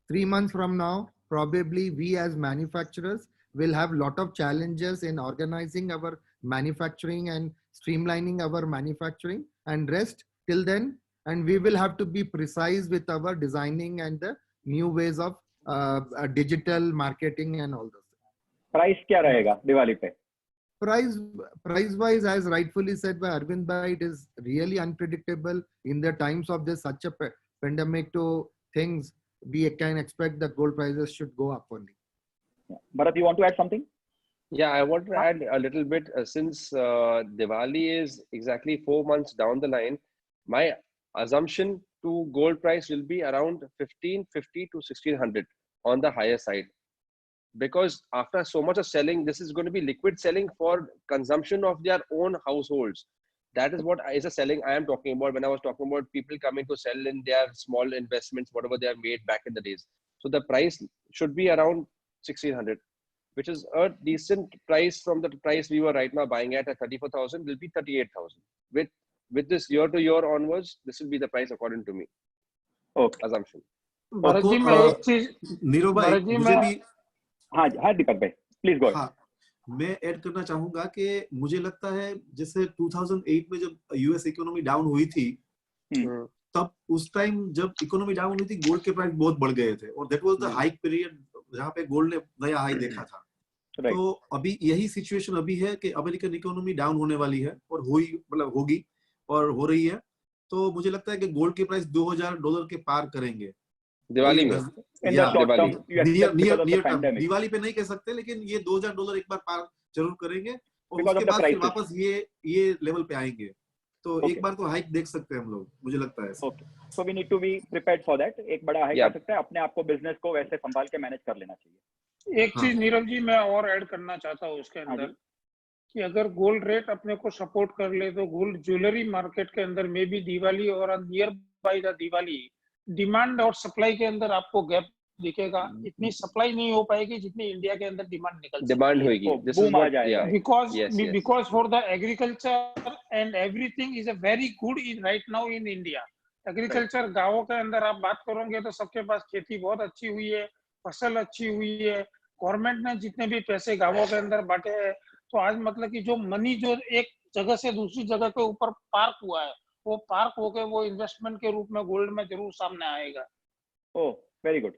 3 months from now, probably we as manufacturers will have a lot of challenges in organizing our manufacturing and streamlining our manufacturing and rest till then. And we will have to be precise with our designing and the new ways of digital marketing and all those. Price क्या रहेगा दिवाली पे? Price wise, as rightfully said by Arvind bhai, it is really unpredictable in the times of this such a pandemic to things. We can expect that gold prices should go up only. Yeah. Bharat, you want to add something? Yeah, I want to add a little bit since Diwali is exactly 4 months down the line. My assumption to gold price will be around 1550 to 1600 on the higher side, because after so much of selling, this is going to be liquid selling for consumption of their own households. That is what is a selling I am talking about when I was talking about people coming to sell in their small investments, whatever they have made back in the days. So the price should be around 1600, which is a decent price from the price we were right now buying at 34,000 will be 38,000. With this year to year onwards, this will be the price according to me. Okay. Assumption. Bharat ji, मैं एक चीज नीरव भाई, भरत जी, मुझे मैं भी हाँ हाँ दीपक भाई, प्लीज गो। हाँ, मैं ऐड करना चाहूंगा कि मुझे लगता है जैसे 2008 में जब यूएस इकोनॉमी डाउन हुई थी, तब उस टाइम जब इकोनॉमी डाउन हुई थी, गोल्ड के प्राइस बहुत बढ़ गए थे, और that was the hike period जहां पे गोल्ड ने नया हाई देखा था। तो अभी यही सिचुएशन अभी है कि अमेरिकन इकोनॉमी डाउन होने वाली है, और होगी और हो रही है। तो मुझे लगता है कि गोल्ड के प्राइस $2000 के पार करेंगे दिवाली में, नियर टर्म। दिवाली पे नहीं कह सकते, लेकिन ये $2000 एक बार पार जरूर करेंगे, और उसके बाद फिर वापस ये लेवल पे आएंगे। तो एक बार तो हाइक देख सकते हैं हम लोग, मुझे लगता है। So we need to be prepared for that. एक बड़ा हाइक आ सकता है, अपने आप को, बिजनेस को वैसे संभाल के मैनेज कर लेना चाहिए। एक चीज नीरव जी मैं और ऐड करना चाहता हूँ उसके अंदर, कि अगर गोल्ड रेट अपने को सपोर्ट कर ले तो गोल्ड ज्वेलरी मार्केट के अंदर में भी दिवाली और near by the Diwali demand और सप्लाई के अंदर आपको गैप दिखेगा। इतनी सप्लाई नहीं हो पाएगी जितनी इंडिया के अंदर डिमांड होगी, because for the agriculture and everything is a very good in right now in India. Agriculture गाँवों के अंदर आप बात करोगे तो सबके पास खेती बहुत अच्छी हुई है, फसल अच्छी हुई है, गवर्नमेंट ने जितने भी पैसे गाँवों के अंदर बांटे हैं, तो आज मतलब कि जो मनी जो एक जगह से दूसरी जगह के ऊपर पार्क हुआ है, वो पार्क होकर वो इन्वेस्टमेंट के रूप में गोल्ड में जरूर सामने आएगा। ओह वेरी गुड,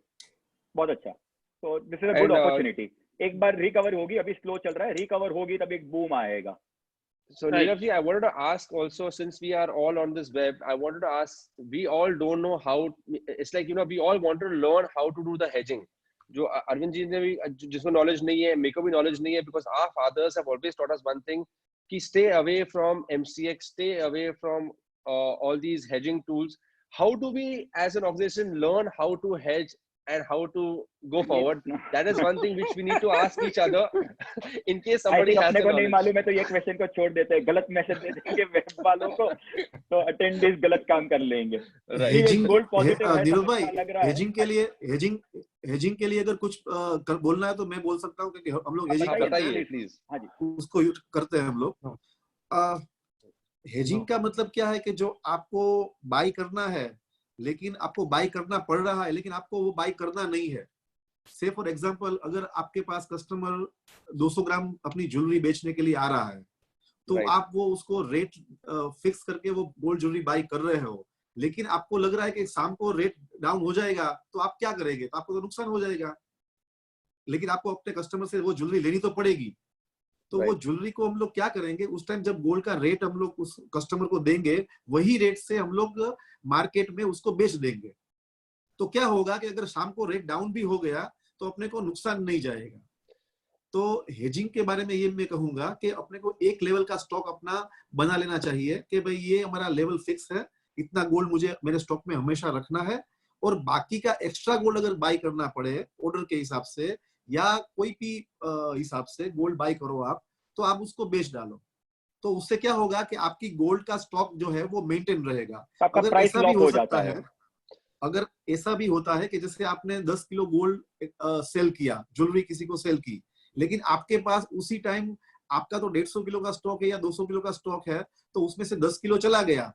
बहुत अच्छा। तो this is a good opportunity. एक बार रिकवर होगी, अभी स्लो चल रहा है, रिकवर होगी तब एक बूम आएगा। So Neerav ji, I wanted to ask also, since we are all on this web, I wanted to ask, we all don't know how, it's like, we all want to learn how to do the hedging. जो अरविंद जी ने भी, जिसको knowledge नहीं है, मेरे को भी knowledge नहीं है, because our fathers have always taught us one thing, कि stay away from MCX, stay away from all these hedging tools. How do we as an organization learn how to hedge and how to go forward? That is one thing which we need to ask each other in case I somebody think has अपने the को नहीं knowledge. मालूम है तो ये question को छोड़ देते हैं, गलत मैसेज दे देंगे वेब वालों को तो अटेंडेंस गलत काम कर लेंगे। Right. हेजिंग गोल्ड पॉजिटिव है, नीरज समझ भाई, में लग रहा है। हेजिंग के लिए अगर कुछ बोलना है तो मैं बोल सकता हूँ, क्योंकि हम लोग हेजिंग हाँ, करते बताइए हैं, प्लीज। हाँ जी, उसको यूज करते हैं हम लोग। हेजिंग का मतलब क्या है कि जो आपको बाई करना है, लेकिन आपको बाई करना पड़ रहा है, लेकिन आपको वो बाई करना नहीं है। से फॉर एग्जांपल, अगर आपके पास कस्टमर 200 ग्राम अपनी ज्वेलरी बेचने के लिए आ रहा है, तो Right. आप वो उसको रेट फिक्स करके वो गोल्ड ज्वेलरी बाई कर रहे हो, लेकिन आपको लग रहा है कि शाम को रेट डाउन हो जाएगा, तो आप क्या करेंगे? तो आपको तो नुकसान हो जाएगा, लेकिन आपको अपने कस्टमर से वो ज्वेलरी लेनी तो पड़ेगी। तो वो Right. ज्वेलरी को हम लोग क्या करेंगे, उस टाइम जब गोल्ड का रेट हम लोग उस कस्टमर को देंगे, वही रेट से हम लोग मार्केट में उसको बेच देंगे। तो क्या होगा कि अगर शाम को रेट डाउन भी हो गया तो अपने को नुकसान नहीं जाएगा। तो हेजिंग के बारे में ये मैं कहूंगा कि अपने को एक लेवल का स्टॉक अपना बना लेना चाहिए कि भाई ये हमारा लेवल फिक्स है, इतना गोल्ड मुझे मेरे स्टॉक में हमेशा रखना है, और बाकी का एक्स्ट्रा गोल्ड अगर बाई करना पड़े ऑर्डर के हिसाब से या कोई भी हिसाब से गोल्ड बाई करो आप, तो आप उसको बेच डालो। तो उससे क्या होगा कि आपकी गोल्ड का स्टॉक जो है वो मेंटेन रहेगा। आपका अगर प्राइस ऐसा भी लॉक हो हो सकता जाता है, है। अगर ऐसा भी होता है कि जैसे आपने 10 किलो गोल्ड सेल किया, ज्वेलरी किसी को सेल की, लेकिन आपके पास उसी टाइम आपका तो 150 किलो का स्टॉक है या 200 किलो का स्टॉक है, तो उसमें से 10 किलो चला गया,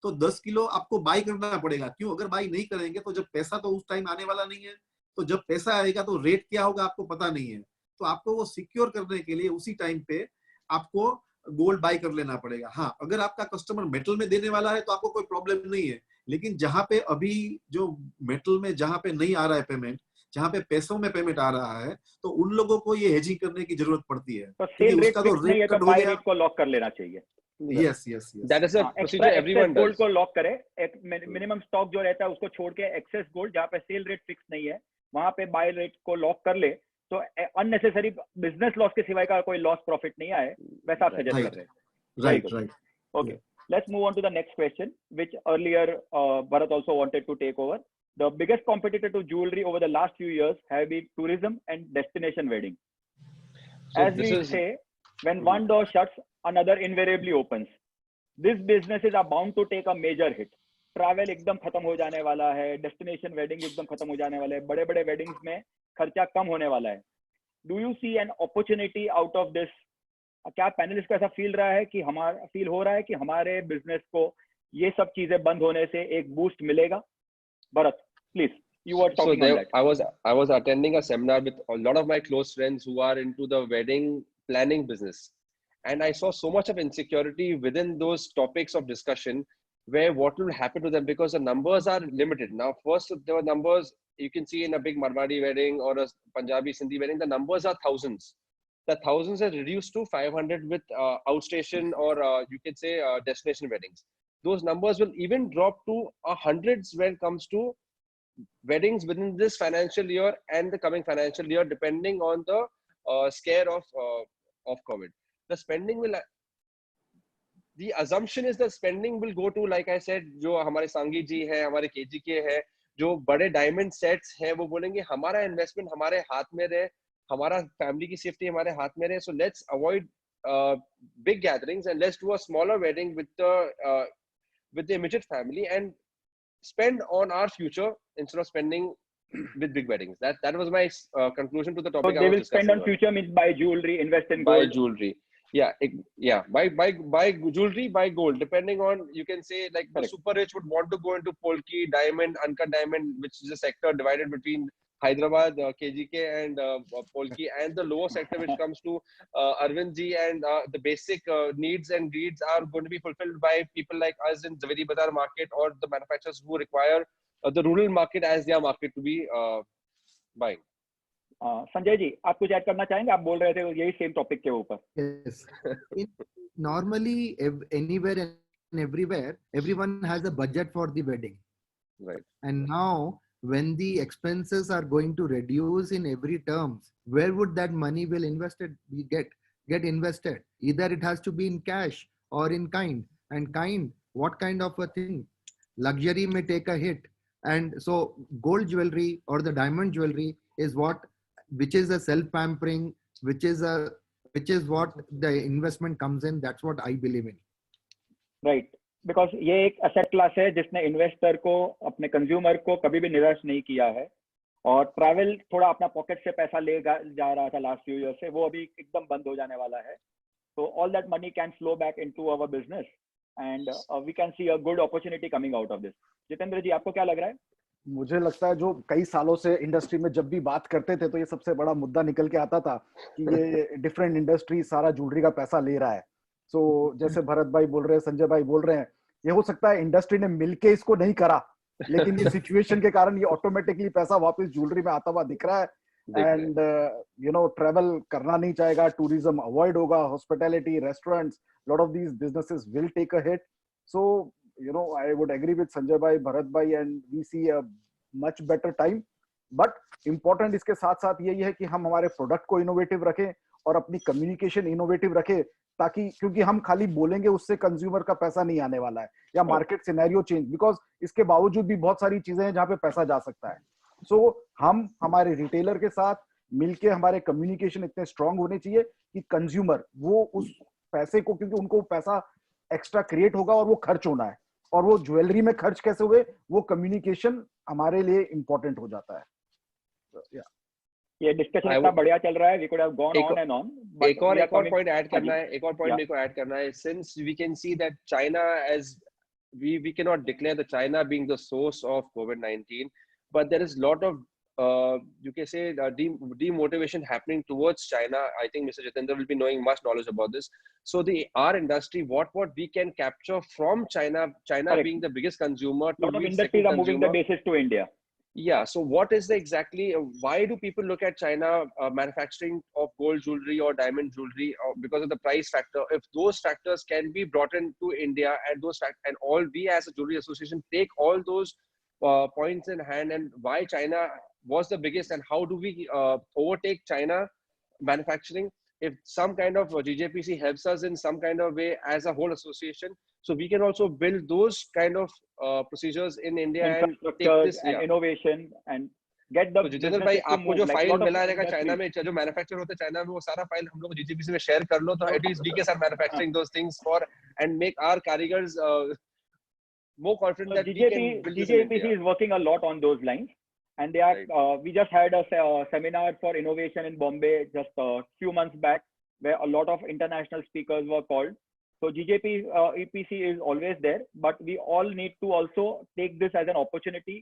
तो 10 किलो आपको बाई करना पड़ेगा। क्यों? अगर बाई नहीं करेंगे तो जब पैसा तो उस टाइम आने वाला नहीं है, तो जब पैसा आएगा तो रेट क्या होगा आपको पता नहीं है। तो आपको वो सिक्योर करने के लिए उसी टाइम पे आपको गोल्ड बाई कर लेना पड़ेगा। हाँ, अगर आपका कस्टमर मेटल में देने वाला है तो आपको कोई प्रॉब्लम नहीं है, लेकिन जहां पे अभी जो मेटल में जहां पे नहीं आ रहा है पेमेंट, जहां पे पैसों में पेमेंट आ रहा है, तो उन लोगों को ये हेजिंग करने की जरूरत पड़ती है, तो क्योंकि सेल रेट उसका तो फिक्स नहीं है रेट तो कट हो बाय गया। रेट को लॉक कर लेना चाहिए। Yes yes yes, That is a extra procedure access everyone gold does. को लॉक करे, एक मिनिमम स्टॉक जो रहता है उसको छोड़ के एक्सेस गोल्ड जहाँ पे सेल रेट फिक्स नहीं है वहां पे बाय रेट को लॉक कर ले, तो अननेसेसरी बिजनेस लॉस के सिवाय का कोई लॉस प्रॉफिट नहीं आए, वैसा आप सजेस्ट कर रहे हैं। Right right. Okay, let's move on to the next question, which earlier Bharat also wanted to take over. The biggest competitor to jewelry over the last few years have been tourism and destination wedding. So As this we is say, when one door shuts, another invariably opens. These businesses are bound to take a major hit. Travel एकदम खत्म हो जाने वाला है, destination wedding एकदम खत्म हो जाने वाला है, बड़े बड़े वेडिंग्स में खर्चा कम होने वाला है। Do you see an opportunity out of this? क्या पैनलिस्ट को ऐसा फील हो रहा है कि हमारे बिजनेस को ये सब चीजें बंद होने से एक बूस्ट मिलेगा? Bharat, please, you were talking on that. I was attending a seminar with a lot of my close friends who are into the wedding planning business, and I saw so much of insecurity within those topics of discussion, where what will happen to them, because the numbers are limited. Now, first there were numbers you can see in a big Marwari wedding or a Punjabi Sindhi wedding, the numbers are thousands. The thousands are reduced to 500 with outstation or you can say destination weddings. Those numbers will even drop to hundreds when it comes to weddings within this financial year and the coming financial year, depending on the scare of COVID. The spending will, the assumption is the spending will go to, like I said, जो हमारे सांगी जी है, हमारे KG के है, जो बड़े diamond sets है, वो बोलेंगे हमारा इन्वेस्टमेंट हमारे हाथ में रहे, हमारा फैमिली की सेफ्टी हमारे हाथ में रहे. So let's avoid big gatherings and let's do a smaller wedding with the immediate family and spend on our future instead of spending with big weddings. That was my conclusion to the topic. So they will spend on future means buy jewelry, invest in gold. Buy jewelry. Yeah, buy jewelry, buy gold. Depending on, you can say, like the super rich would want to go into polki, diamond, uncut diamond, which is a sector divided between Hyderabad, KGK and polki, and the lower sector which comes to Arvind ji, and the basic needs and greeds are going to be fulfilled by people like us in Zaveri Bazar market or the manufacturers who require the rural market as their market to be buying. Sanjay ji, आप कुछ add करना चाहेंगे? आप बोल रहे थे यही same topic के ऊपर. Yes. Normally, anywhere and everywhere, everyone has a budget for the wedding. Right. And now, when the expenses are going to reduce in every terms, where would that money will get invested? Either it has to be in cash or in kind. And kind, what kind of a thing? Luxury may take a hit. And so gold jewelry or the diamond jewelry is which is a self-pampering, which is what the investment comes in. That's what I believe in. Right. Because ये एक asset class है जिसने investor को, अपने consumer को कभी भी निराश नहीं किया है, और ट्रैवल थोड़ा अपना पॉकेट से पैसा ले जा रहा था लास्ट फ्यू ईयर से, वो अभी एकदम बंद हो जाने वाला है. तो all that money can flow back into our business and we can see a good opportunity coming out of this. Jitendra ji, आपको क्या लग रहा है? मुझे लगता है जो कई सालों से इंडस्ट्री में जब भी बात करते थे तो ये सबसे बड़ा मुद्दा निकल के आता था कि ये डिफरेंट इंडस्ट्री सारा ज्वेलरी का पैसा ले रहा है. सो जैसे भरत भाई बोल रहे हैं, संजय भाई बोल रहे हैं, ये हो सकता है इंडस्ट्री ने मिलके इसको नहीं करा, लेकिन ये सिचुएशन के कारण ये ऑटोमेटिकली पैसा वापस ज्वेलरी में आता हुआ दिख रहा है. एंड ट्रैवल करना नहीं चाहेगा, टूरिज्म अवॉइड होगा, hospitality, restaurants, lot of these businesses will take a hit. So I would agree with Sanjay bhai, Bharat bhai, and we see a much better time. But important इसके साथ साथ यही है कि हम हमारे प्रोडक्ट को इनोवेटिव रखें और अपनी कम्युनिकेशन इनोवेटिव रखें, ताकि, क्योंकि हम खाली बोलेंगे उससे कंज्यूमर का पैसा नहीं आने वाला है, या मार्केट सिनेरियो चेंज, बिकॉज इसके बावजूद भी बहुत सारी चीजें हैं जहाँ पे पैसा जा सकता है. सो हम हमारे रिटेलर के साथ मिलके हमारे कम्युनिकेशन इतने स्ट्रांग होने चाहिए कि कंज्यूमर वो उस पैसे को, क्योंकि उनको पैसा एक्स्ट्रा क्रिएट होगा और वो खर्च होना है, और वो ज्वेलरी में खर्च कैसे हुए, वो कम्युनिकेशन हमारे लिए इंपॉर्टेंट हो जाता है. ये डिस्कशन इतना बढ़िया चल रहा है, we could have gone on and on. एक और पॉइंट ऐड करना है, एक और पॉइंट मेरे को ऐड करना है. Since we can see that China, as we cannot declare the China being the source of COVID-19, but there is lot of you can say demotivation happening towards China. I think Mr. Jitendra will be knowing much knowledge about this. So our industry, what we can capture from China Correct. being the biggest consumer, to lot of be industries are moving the basis to India. Yeah. So what is the exactly, why do people look at China manufacturing of gold jewelry or diamond jewelry, because of the price factor? If those factors can be brought into India, and and all we as a jewelry association take all those points in hand, and why China was the biggest, and how do we overtake China manufacturing? If some kind of GJPC helps us in some kind of way as a whole association, so we can also build those kind of procedures in India and take this and innovation and get the. तो जितेंद्र भाई, आपको जो file मिला रहेगा China में, जो manufacture होता है चाइना में, वो सारा फाइल हम लोग GJPC में शेयर कर लो, तो at least we can start manufacturing those things for and make our कारीगर्स more confident that we can build this in India. GJPC is working a lot on those lines, and they are. Right. We just had a seminar for innovation in Bombay just a few months back, where a lot of international speakers were called. So EPC is always there, but we all need to also take this as an opportunity,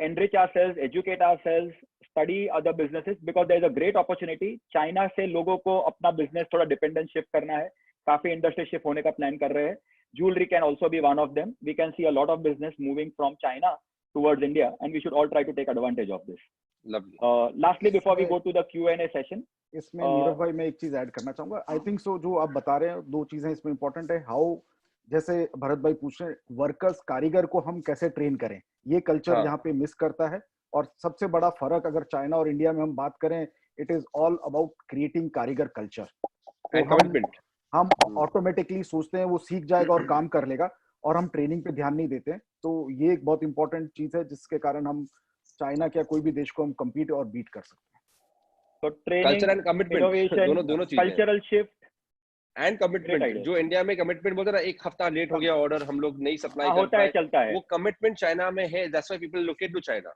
enrich ourselves, educate ourselves, study other businesses, because there is a great opportunity. China से लोगों को अपना business थोड़ा dependent shift करना है, काफी industry shift होने का plan कर रहे हैं. Jewelry can also be one of them. We can see a lot of business moving from China towards India, and we should all try to take advantage of this. Lovely. Lastly, before we go to the Q&A session, इसमें नीरव भाई मैं एक चीज add करना चाहूंगा. आई think सो जो आप बता रहे हैं, दो चीजें इसमें इंपॉर्टेंट है. हाउ, जैसे भरत भाई पूछ रहे हैं, वर्कर्स, कारीगर को हम कैसे ट्रेन करें, ये कल्चर यहाँ पे मिस करता है. और सबसे बड़ा फर्क अगर चाइना और इंडिया में हम बात करें, it is all about creating कारीगर कल्चर. And commitment. हम ऑटोमेटिकली सोचते हैं वो सीख जाएगा और काम कर लेगा, और हम ट्रेनिंग पे ध्यान नहीं देते. तो ये एक बहुत इंपॉर्टेंट चीज है जिसके कारण हम चाइना के कोई भी देश को हम कम्पीट और बीट कर सकते हैं. तो ट्रेनिंग, कल्चर एंड कमिटमेंट, दोनों चीजें, कल्चरल शिफ्ट एंड कमिटमेंट. जो इंडिया में कमिटमेंट बोलते हैं ना, एक हफ्ता लेट हो गया ऑर्डर, हम लोग नहीं सप्लाई कर होता है, चलता है, वो कमिटमेंट चाइना में है. That's why people locate to China.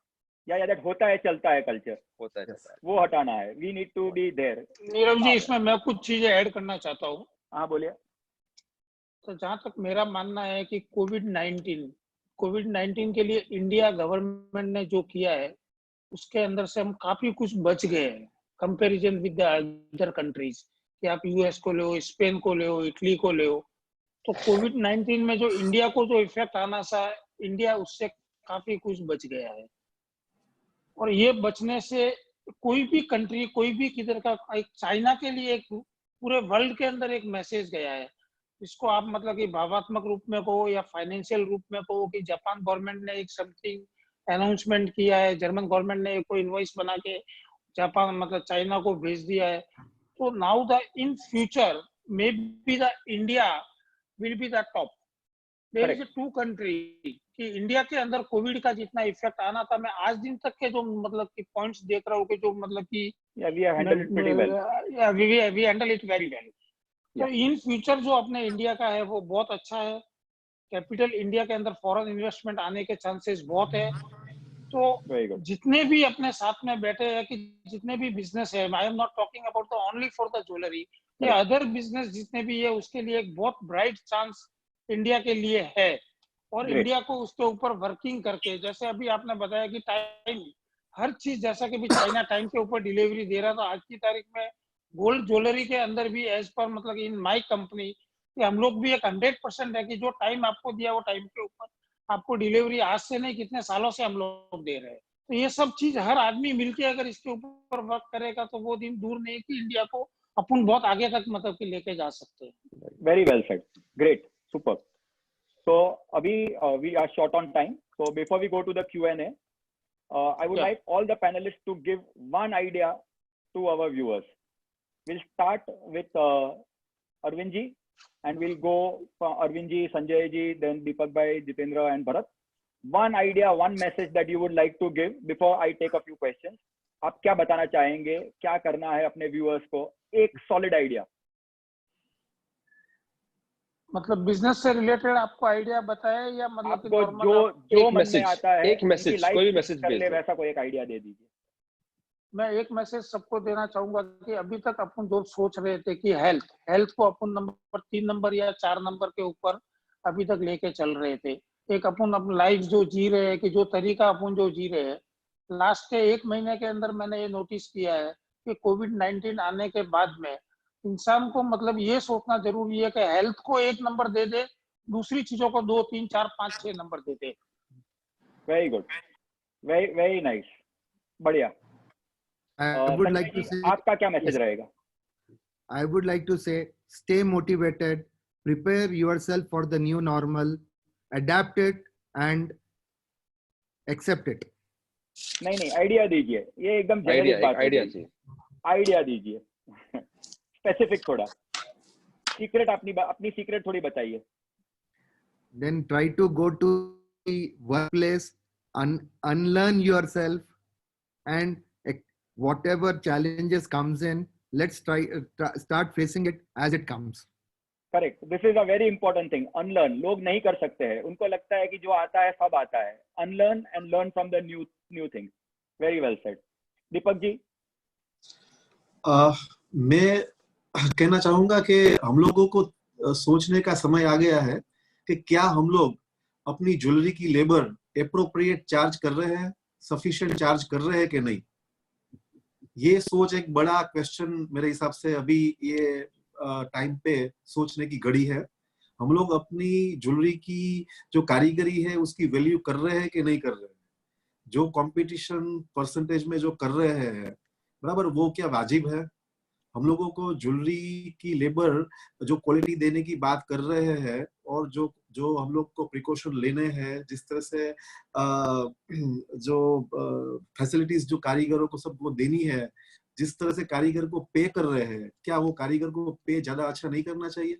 या दैट होता है, चलता है, कल्चर होता है, चलता है, वो हटाना है. We need to be there. Nirav ji, इसमें मैं कुछ चीजें ऐड करना चाहता हूँ. हाँ, बोलिए. तो जहां तक मेरा मानना है कि कोविड-19 के लिए इंडिया गवर्नमेंट ने जो किया है, उसके अंदर से हम काफी कुछ बच गए हैं comparison with the other countries. कि आप यूएस को ले, स्पेन को ले, इटली को ले. तो कोविड-19 में जो इंडिया को जो इफेक्ट आना था, इंडिया उससे काफी कुछ बच गया है. और ये बचने से कोई भी कंट्री, कोई भी किधर का, एक चाइना के लिए एक पूरे वर्ल्ड के अंदर एक मैसेज गया है. इसको आप मतलब कि भावात्मक रूप में कहो या फाइनेंशियल रूप में कहो, कि जापान गवर्नमेंट ने एक समथिंग अनाउंसमेंट किया है, जर्मन गवर्नमेंट ने कोई इनवॉइस बना के जापान मतलब चाइना को भेज दिया है. तो now the in future maybe the India will be the top. There is two country कि इंडिया के अंदर कोविड का जितना इफेक्ट आना था, मैं आज दिन तक के जो मतलब कि पॉइंट्स देख रहा हूँ कि जो मतलब कि we handle it pretty well, we handle it very well. तो इन फ्यूचर जो अपने इंडिया का है वो बहुत अच्छा है। कैपिटल इंडिया के अंदर फॉरेन इन्वेस्टमेंट आने के चांसेस बहुत है। तो जितने भी अपने साथ में बैठे हैं कि जितने भी बिजनेस है, I am not talking about the only for the jewellery, ये अदर बिजनेस जितने भी है उसके लिए एक बहुत ब्राइट चांस इंडिया के लिए है। और इंडिया को उसके ऊपर वर्किंग करके, जैसे अभी आपने बताया कि टाइम हर चीज, जैसा कि भी चाइना टाइम के ऊपर डिलीवरी दे रहा था, आज की तारीख में गोल्ड ज्वेलरी के अंदर भी एज पर मतलब इन माई कंपनी हम लोग भी एक 100% है कि जो टाइम आपको दिया वो टाइम के ऊपर आपको डिलीवरी आज से नहीं कितने सालों से हम लोग दे रहे हैं। तो ये सब चीज हर आदमी मिलके अगर इसके ऊपर वर्क करेगा तो वो दिन दूर नहीं कि इंडिया को अपन बहुत आगे तक मतलब कि लेके जा सकते हैं। Very well said, great, super. So abhi we are short on time. So before we go to the Q&A, I would like all the panelists to give one idea to our viewers. We'll start with Arvind ji, and we'll go from Arvind ji, Sanjay ji, then Deepak bhai, Jitendra, and Bharat. One idea, one message that you would like to give before I take a few questions. आप क्या बताना चाहेंगे, क्या करना है अपने viewers को, एक solid idea. मतलब बिजनेस से रिलेटेड आपको आइडिया बताए या मतलब आपको जो मन में आता है, एक मैसेज, कोई भी मैसेज कर ले, वैसा कोई एक आइडिया दे दीजिए। मैं एक मैसेज सबको देना चाहूंगा कि अभी तक अपन जो सोच रहे थे कि हेल्थ को अपन नंबर 3 नंबर या 4 नंबर के ऊपर अभी तक लेके चल रहे थे। एक अपन लाइफ जो जी रहे हैं कि जो तरीका अपन जो जी रहे हैं, लास्ट के 1 महीने के अंदर मैंने ये नोटिस किया है कि कोविड-19 आने के बाद में इंसान को मतलब ये सोचना जरूरी है कि हेल्थ को 1 नंबर दे दे, दूसरी चीजों को 2, 3, 4, 5, 6 नंबर दे दे। वेरी गुड, वेरी नाइस, बढ़िया। I would like to say, आपका क्या मैसेज रहेगा? I would like to say, stay motivated, prepare yourself for the new normal, adapt it and accept it. नहीं, idea दीजिए, ये एकदम जेनरिक बात है। आइडिया दीजिए, स्पेसिफिक थोड़ा, सीक्रेट अपनी सीक्रेट थोड़ी बताइए। Then try to go to the workplace, unlearn yourself, and whatever challenges comes in, let's start facing it as it comes. Correct, this is a very important thing. Unlearn लोग नहीं कर सकते हैं, उनको लगता है कि जो आता है सब आता है। Unlearn and learn from the new thing. Very well said. Deepak ji, मैं कहना चाहूंगा कि हम लोगों को सोचने का समय आ गया है कि क्या हम लोग अपनी ज्वेलरी की लेबर एप्रोप्रिएट चार्ज कर रहे हैं, सफिशिएंट चार्ज कर रहे हैं कि नहीं। ये सोच एक बड़ा क्वेश्चन मेरे हिसाब से अभी ये टाइम पे सोचने की घड़ी है। हम लोग अपनी ज्वेलरी की जो कारीगरी है उसकी वैल्यू कर रहे हैं कि नहीं कर रहे हैं। जो कंपटीशन परसेंटेज में जो कर रहे हैं बराबर, वो क्या वाजिब है। हम लोगों को ज्वेलरी की लेबर जो क्वालिटी देने की बात कर रहे हैं और जो हम लोग को प्रिकॉशन लेने हैं, जिस तरह से जो फैसिलिटीज जो कारीगरों को सबको देनी है, जिस तरह से कारीगर को पे कर रहे हैं, क्या वो कारीगर को पे ज्यादा अच्छा नहीं करना चाहिए?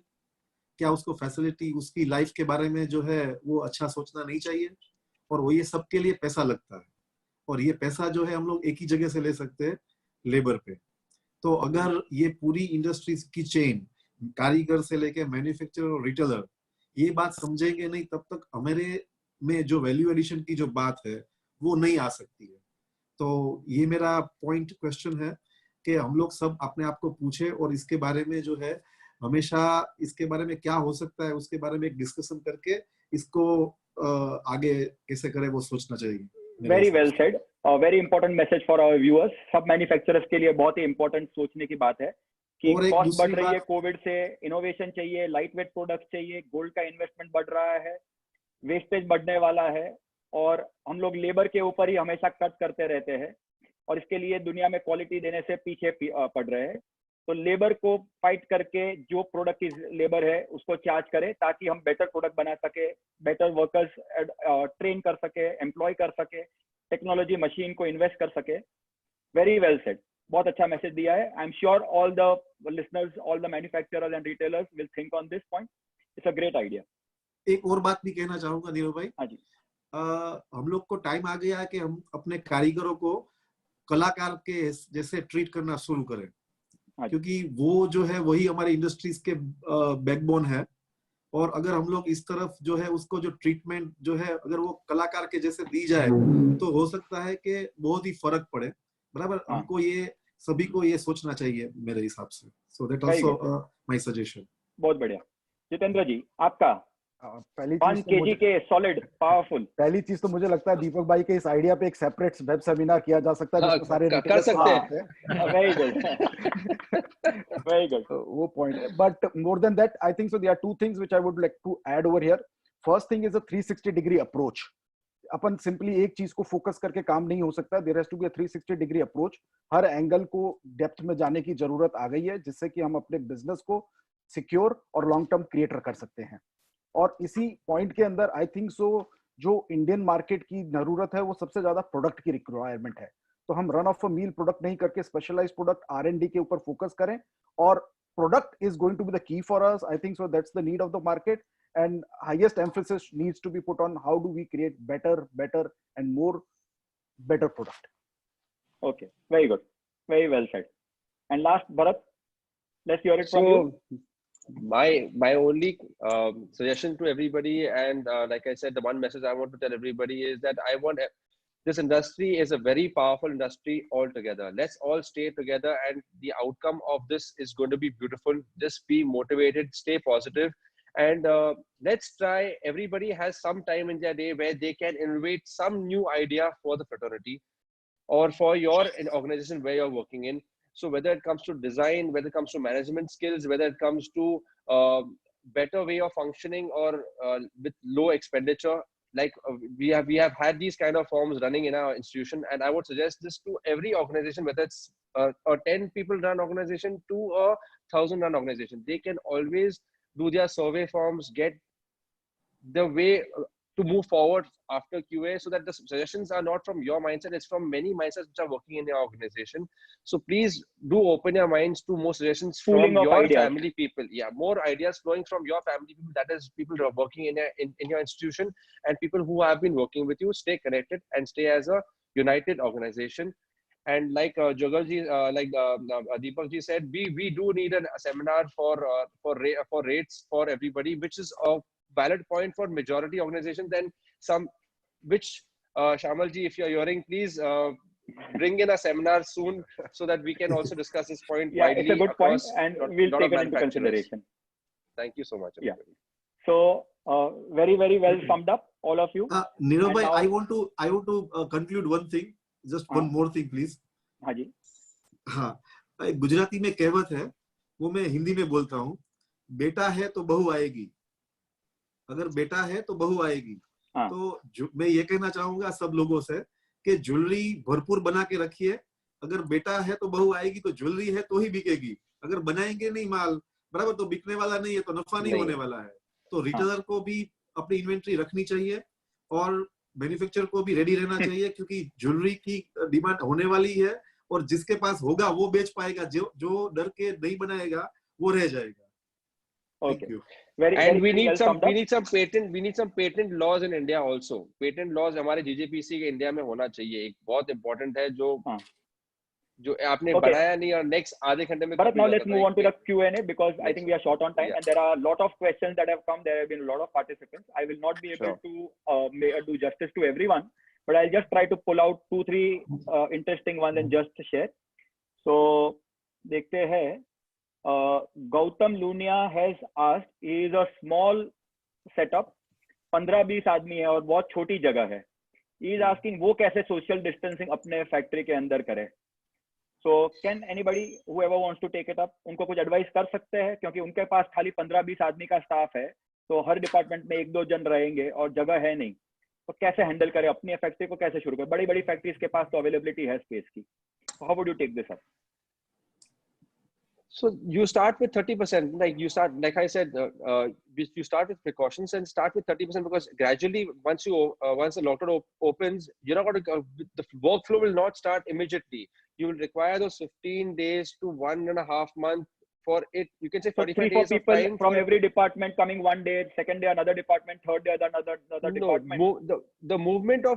क्या उसको फैसिलिटी, उसकी लाइफ के बारे में जो है वो अच्छा सोचना नहीं चाहिए? और वो ये सबके लिए पैसा लगता है, और ये पैसा जो है हम लोग एक ही जगह से ले सकते हैं, लेबर पे। तो अगर ये पूरी इंडस्ट्रीज की चेन, कारीगर से लेके मैन्युफैक्चरर और रिटेलर ये बात समझेंगे नहीं, तब तक हमारे में जो वैल्यू एडिशन की जो बात है वो नहीं आ सकती है। तो ये मेरा पॉइंट क्वेश्चन है कि हम लोग सब अपने आप को पूछे और इसके बारे में जो है हमेशा इसके बारे में क्या हो सकता है उसके बारे में एक डिस्कशन करके इसको आगे कैसे करें वो सोचना चाहिए। Very well said, very important message for our viewers. सब मैन्युफैक्चरर्स के लिए बहुत ही इंपॉर्टेंट सोचने की बात है कि कॉस्ट बढ़ रही है कोविड से, इनोवेशन चाहिए, लाइट वेट प्रोडक्ट चाहिए, गोल्ड का इन्वेस्टमेंट बढ़ रहा है, वेस्टेज बढ़ने वाला है, और हम लोग लेबर के ऊपर ही हमेशा कट करते रहते हैं और इसके लिए दुनिया में क्वालिटी देने से पीछे पड़ रहे हैं। तो लेबर को फाइट करके जो प्रोडक्ट की लेबर है उसको चार्ज करें ताकि हम बेटर प्रोडक्ट बना सके, बेटर वर्कर्स ट्रेन कर सके, एम्प्लॉय कर सके, टेक्नोलॉजी मशीन को इन्वेस्ट कर सके। वेरी वेल सेड, बहुत अच्छा मैसेज दिया है। I am sure all the listeners, all the manufacturers and retailers will think on this point. It's a great idea. एक और बात भी कहना चाहूंगा नीरव भाई। हाँ जी। हम लोग को टाइम आ गया है कि हम अपने कारीगरों को कलाकार के जैसे ट्रीट करना शुरू करें, क्योंकि वो जो है वही हमारे इंडस्ट्रीज के बैकबोन है। और अगर हम लोग इस तरफ जो है उसको जो ट्रीटमेंट जो है अगर वो कलाकार के जैसे दी जाए तो हो सकता है कि बहुत ही फर्क पड़े। बराबर, हमको ये सभी को ये सोचना चाहिए मेरे हिसाब से। So that also my suggestion. बहुत बढ़िया। जितेंद्र जी, आपका पहली 1 चीज तो kg के सॉलिड पावरफुल। पहली चीज तो मुझे लगता है दीपक भाई के इस आइडिया पे एक सेपरेट वेब सेमिनार किया जा सकता है जिसमें सारे कर सकते हैं। Very good, very good. वो पॉइंट है, but more than that I think so there are two things which I would like to add over here. First thing is a 360 degree approach. अपन सिंपली एक चीज को focus करके काम नहीं हो सकता, there has to be a 360 degree approach. हर एंगल को डेप्थ में जाने की जरूरत आ गई है जिससे कि हम अपने बिजनेस को सिक्योर और लॉन्ग टर्म क्रिएटर कर सकते हैं। और इसी पॉइंट के अंदर आई थिंक सो जो इंडियन मार्केट की जरूरत है वो सबसे ज्यादा प्रोडक्ट की रिक्वायरमेंट है। तो हम run of a mill product नहीं करके स्पेशलाइज्ड प्रोडक्ट R&D के ऊपर फोकस करें, और product is going to be the key for us. I think so that's the need of the market, and highest emphasis needs to be put on how do we create better and more better product. Okay, very good, very well said. And last, Bharat, let's hear it from you. My only suggestion to everybody, and like I said, the one message I want to tell everybody is that I want this industry is a very powerful industry altogether. Let's all stay together, and the outcome of this is going to be beautiful. Just be motivated, stay positive, and let's try. Everybody has some time in their day where they can innovate some new idea for the fraternity or for your organization where you're working in. So whether it comes to design, whether it comes to management skills, whether it comes to better way of functioning or with low expenditure, like we have had these kind of forms running in our institution, and I would suggest this to every organization, whether it's a 10 people run organization to a 1,000 run organization. They can always do their survey forms, get the way to move forward after QA, so that the suggestions are not from your mindset, it's from many mindsets which are working in your organization. So please do open your minds to more suggestions from your family people. Yeah, more ideas flowing from your family people, that is people who are working in your institution, and people who have been working with you. Stay connected and stay as a united organization. And like Jogalji, Deepak ji said, we do need a seminar for rates for everybody, which is a valid point for majority organizations. Then some, which Shamal ji, if you're hearing, please bring in a seminar soon so that we can also discuss this point widely. It's a good point, and we'll take it into consideration. Thank you so much, everybody. Yeah. So very, very well summed up, all of you. Nirav bhai, I want to conclude one thing. Just one more thing, please. हाँ जी. हाँ, गुजराती में कहावत है, वो मैं हिंदी में बोलता हूँ, बेटा है तो बहू आएगी, अगर बेटा है तो बहू आएगी। तो मैं ये कहना चाहूंगा सब लोगों से कि ज्वेलरी भरपूर बना के रखिए। अगर बेटा है तो बहू आएगी, तो ज्वेलरी है तो ही बिकेगी। अगर बनाएंगे नहीं माल बराबर तो बिकने वाला नहीं है, तो नफा नहीं होने वाला है। तो रिटेलर को भी अपनी इन्वेंट्री रखनी चाहिए और मैन्युफैक्चरर को भी रेडी रहना चाहिए, क्योंकि ज्वेलरी की डिमांड होने वाली है और जिसके पास होगा वो बेच पाएगा, जो डर के नहीं बनाएगा वो रह जाएगा। Okay. Thank you. And we need some patent laws in India also. Patent laws हमारे GJPC के इंडिया में होना चाहिए, एक बहुत important है जो आपने बनाया नहीं और next आधे घंटे में। But now let's move on to the Q&A because I think we are short on time, and there are a lot of questions that have come. There have been a lot of participants. I will not be able to do justice to everyone, but I'll just try to pull out 2-3 interesting ones and just share. So देखते हैं. Gautam Lunia has asked, he is a small setup, 15-20 आदमी है और बहुत छोटी जगह है. He is asking वो कैसे social distancing अपने फैक्ट्री के अंदर करे. So can anybody, whoever wants to take it up, उनको कुछ एडवाइस कर सकते हैं, क्योंकि उनके पास खाली 15-20 आदमी का स्टाफ है, तो हर डिपार्टमेंट में 1-2 जन रहेंगे और जगह है नहीं, तो कैसे हैंडल करें, अपनी फैक्ट्री को कैसे शुरू करें. बड़ी बड़ी फैक्ट्रीज के पास तो अवेलेबिलिटी है स्पेस की. How would you take this up? So you start with 30%. Like I said, you start with precautions and start with 30%, because gradually once the lockdown opens, you're not going to, the workflow will not start immediately. You will require those 15 days to 1.5 months for it, you can say So 45 3-4 days of people time from for every department coming one day, second day another department, third day another no, department. the movement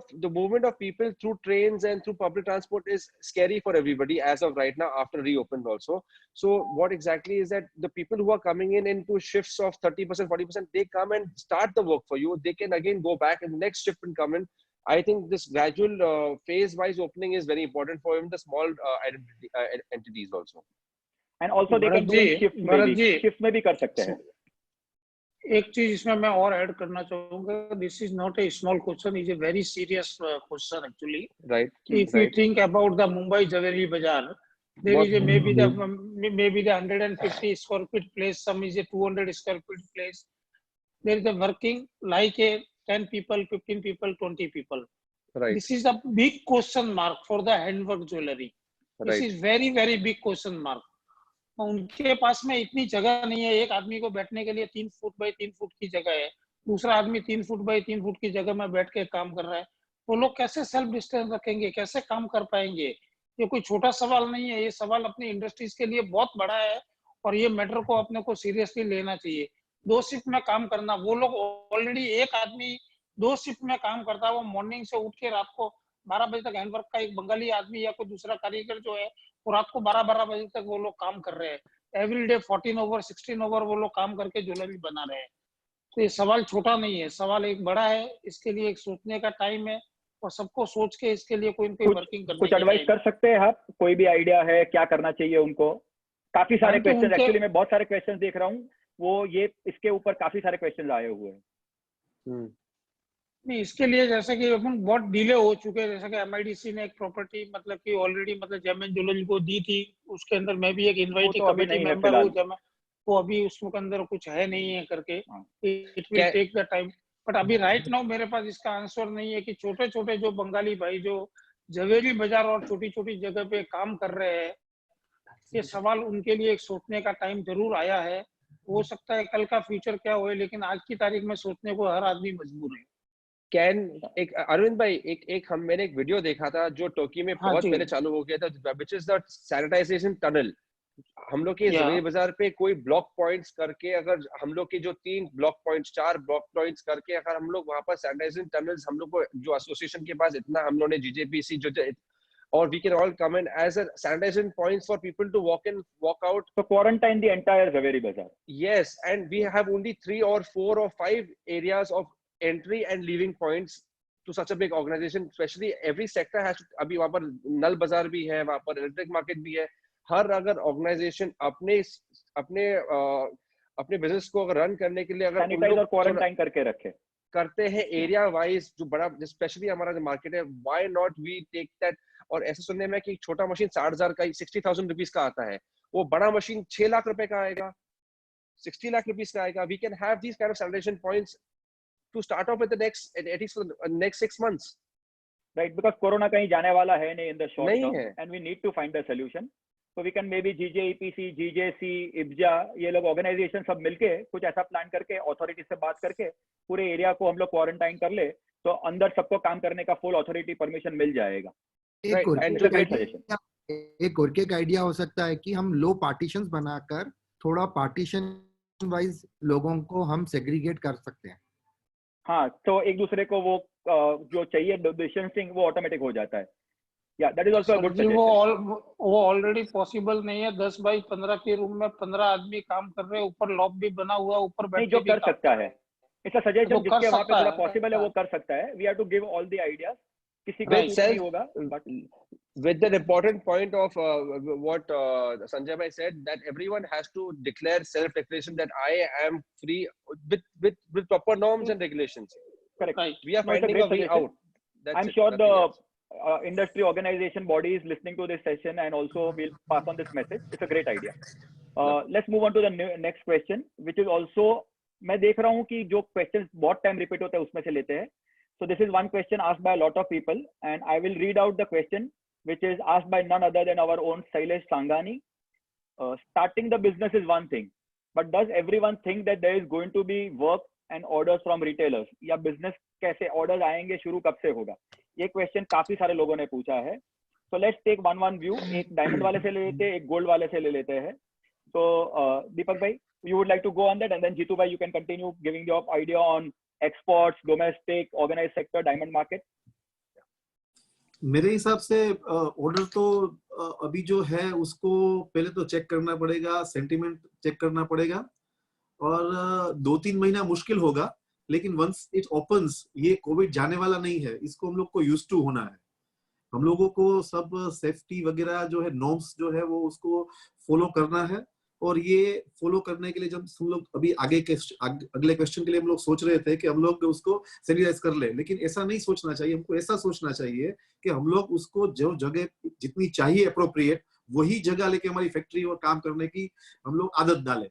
of people through trains and through public transport is scary for everybody as of right now after reopened also. So what exactly is that the people who are coming in into shifts of 30%, 40%, they come and start the work for you. They can again go back and the next shift and come in. I think this gradual phase-wise opening is very important for even the small entities also. And also they can do in shifts Bharat ji, shifts में भी कर सकते हैं. एक चीज इसमें मैं और ऐड करना चाहूंगा, this is not a small question, is a very serious question actually. Right. If you think about the Mumbai Jewelry Bazaar, there is a maybe the 150 square feet place, some is a 200 square feet place. There is a working like a 10 people, 15 people, 20 people. Right. This is a big question mark for the handwork jewelry. This Right. is very very big question mark. उनके पास में इतनी जगह नहीं है, एक आदमी को बैठने के लिए 3 फुट बाई 3 फुट की जगह है, दूसरा आदमी 3 फुट बाई 3 फुट की जगह में बैठ के काम कर रहा है. वो लोग कैसे सेल्फ डिस्टेंस रखेंगे, कैसे काम कर पाएंगे? ये कोई छोटा सवाल नहीं है, ये सवाल अपनी इंडस्ट्रीज के लिए बहुत बड़ा है और ये मैटर को अपने को सीरियसली लेना चाहिए. 2 शिफ्ट में काम करना, वो लोग ऑलरेडी एक आदमी 2 शिफ्ट में काम करता है, वो मॉर्निंग से उठ के रात को 12 बजे तक हैंडवर्क का एक बंगाली आदमी या कोई दूसरा कारीगर जो है वो रात को 12 बजे तक वो लोग काम कर रहे हैं. एवरी डे 14 ओवर 16 ओवर वो लोग काम करके ज्वेलरी बना रहे हैं. तो ये सवाल छोटा नहीं है, सवाल एक बड़ा है. इसके लिए एक सोचने का टाइम है और सबको सोच के इसके लिए कोई न कोई वर्किंग करने कुछ एडवाइस कर सकते हैं आप? कोई भी आइडिया है क्या करना चाहिए उनको? काफी सारे क्वेश्चन एक्चुअली मैं बहुत सारे क्वेश्चन देख रहा हूँ, वो ये इसके ऊपर काफी सारे क्वेश्चन आए हुए हैं. नहीं, इसके लिए जैसे कि अपन बहुत डिले हो चुके हैं, जैसे कि MIDC ने एक प्रॉपर्टी मतलब कि ऑलरेडी मतलब जेमन ज्वेलरी को दी थी, उसके अंदर मैं भी एक इन्वाइटी कमेटी मेंबर हूँ. जब वो अभी उसके अंदर कुछ है नहीं है करके, it will take the time. But अभी राइट नाउ मेरे पास इसका आंसर नहीं है कि छोटे छोटे जो बंगाली भाई जो जवेरी बाजार और छोटी छोटी जगह पे काम कर रहे हैं, ये सवाल उनके लिए एक सोचने का टाइम जरूर आया है. हो सकता है कल का फ्यूचर क्या हो, लेकिन आज की तारीख में सोचने को हर आदमी मजबूर है. एक अरविंद भाई मैंने एक वीडियो देखा था जो टर्की में बहुत पहले चालू हो गया था, which is the sanitisation tunnel. हम लोग के जवेरी बाजार पे कोई ब्लॉक पॉइंट्स करके, अगर हम लोग के जो 3 ब्लॉक पॉइंट्स 4 ब्लॉक पॉइंट्स करके अगर हम लोग वहां पर सैनिटाइजेशन टनल्स हम लोग को जो एसोसिएशन के पास इतना हम लोग ने GJPC जो or we can all come in as a sanitation points for people to walk in, walk out. So quarantine the entire Jewelry Bazaar. Yes, and we have only 3 or 4 or 5 areas of entry and leaving points to such a big organization. Especially every sector has to, अभी वहाँ पर नल बाजार भी है, वहाँ पर electric market भी है. हर अगर ऑर्गेनाइजेशन अपने बिजनेस को अगर रन करने के लिए अगर सैनिटाइज और क्वारंटाइन करके रखे करते हैं एरिया वाइज, जो बड़ा स्पेशली हमारा जो मार्केट है, why not we take that. और ऐसे सुनने में कि छोटा मशीन 60,000 का 60,000 रुपीज का आता है, वो बड़ा मशीन 6 लाख रुपए का आएगा, 60 लाख रुपीज का आएगा. We can have these kind of sanitation points to start off with the next at least for the next 6 months. Right, because corona कहीं जाने वाला है नहीं in the short नहीं term, है. and we need to find a solution. So we can maybe GJEPC, GJC, IBJA, ये लोग organisation सब मिलके कुछ ऐसा प्लान करके अथॉरिटी से बात करके पूरे एरिया को हम लोग क्वारंटाइन कर ले, तो अंदर सबको काम करने का फुल अथॉरिटी परमिशन मिल जाएगा. एक और एक आइडिया हो सकता है कि हम लो पार्टीशंस बनाकर थोड़ा पार्टीशन वाइज लोगों को हम सेग्रीगेट कर सकते हैं. हाँ, तो एक दूसरे को वो जो चाहिए डिस्टेंसिंग वो ऑटोमेटिक हो जाता है. या that is also a good suggestion. वो ऑलरेडी पॉसिबल नहीं है. 10 बाई 15 के रूम में 15 आदमी काम कर रहे हैं, ऊपर लॉब भी बना हुआ, ऊपर बैठ जो कर सकता है. इट्स अ सजेशन जिसके वहां पे थोड़ा पॉसिबल है वो कर सकता है. We have to give all the ideas. किसी को नहीं होगा, but with the important point of what Sanjay bhai said, that everyone has to declare self declaration that I am free with proper norms and regulations. Correct. We are finding a way out. I'm sure the industry organization body is listening to this session and also will pass on this message. It's a great idea. Let's move on to the next question, which is also मैं देख रहा हूँ कि जो questions बहुत time repeat होते हैं उसमें से लेते हैं. So this is one question asked by a lot of people, and I will read out the question, which is asked by none other than our own Sailesh Sangani. Starting the business is one thing, but does everyone think that there is going to be work and orders from retailers? या business कैसे orders आएंगे, शुरू कब से होगा? ये question काफी सारे लोगों ने पूछा है. So let's take one view. एक diamond वाले से ले लेते हैं, एक gold वाले से ले लेते हैं. So Deepak bhai, you would like to go on that, and then Jitu bhai, you can continue giving your idea on exports, domestic, organized sector, diamond market. मेरे हिसाब से ऑर्डर तो अभी जो है उसको पहले तो चेक करना पड़ेगा, सेंटिमेंट चेक करना पड़ेगा, और 2-3 महीना मुश्किल होगा, लेकिन वंस इट ओपन्स, ये कोविड जाने वाला नहीं है, इसको हम लोग को यूज्ड टू होना है। हम लोगों को सब सेफ्टी वगैरह जो है, नॉर्म्स जो है, वो उसको फॉलो करना है, और ये फॉलो करने के लिए जब हम लोग अभी अगले क्वेश्चन के लिए हम लोग सोच रहे थे कि हम लोग उसको सैनिटाइज कर ले, लेकिन ऐसा नहीं सोचना चाहिए। हमको ऐसा सोचना चाहिए कि हम लोग उसको जो जगह जितनी चाहिए अप्रोप्रिएट, वही जगह लेके हमारी फैक्ट्री और काम करने की हम लोग आदत डालें,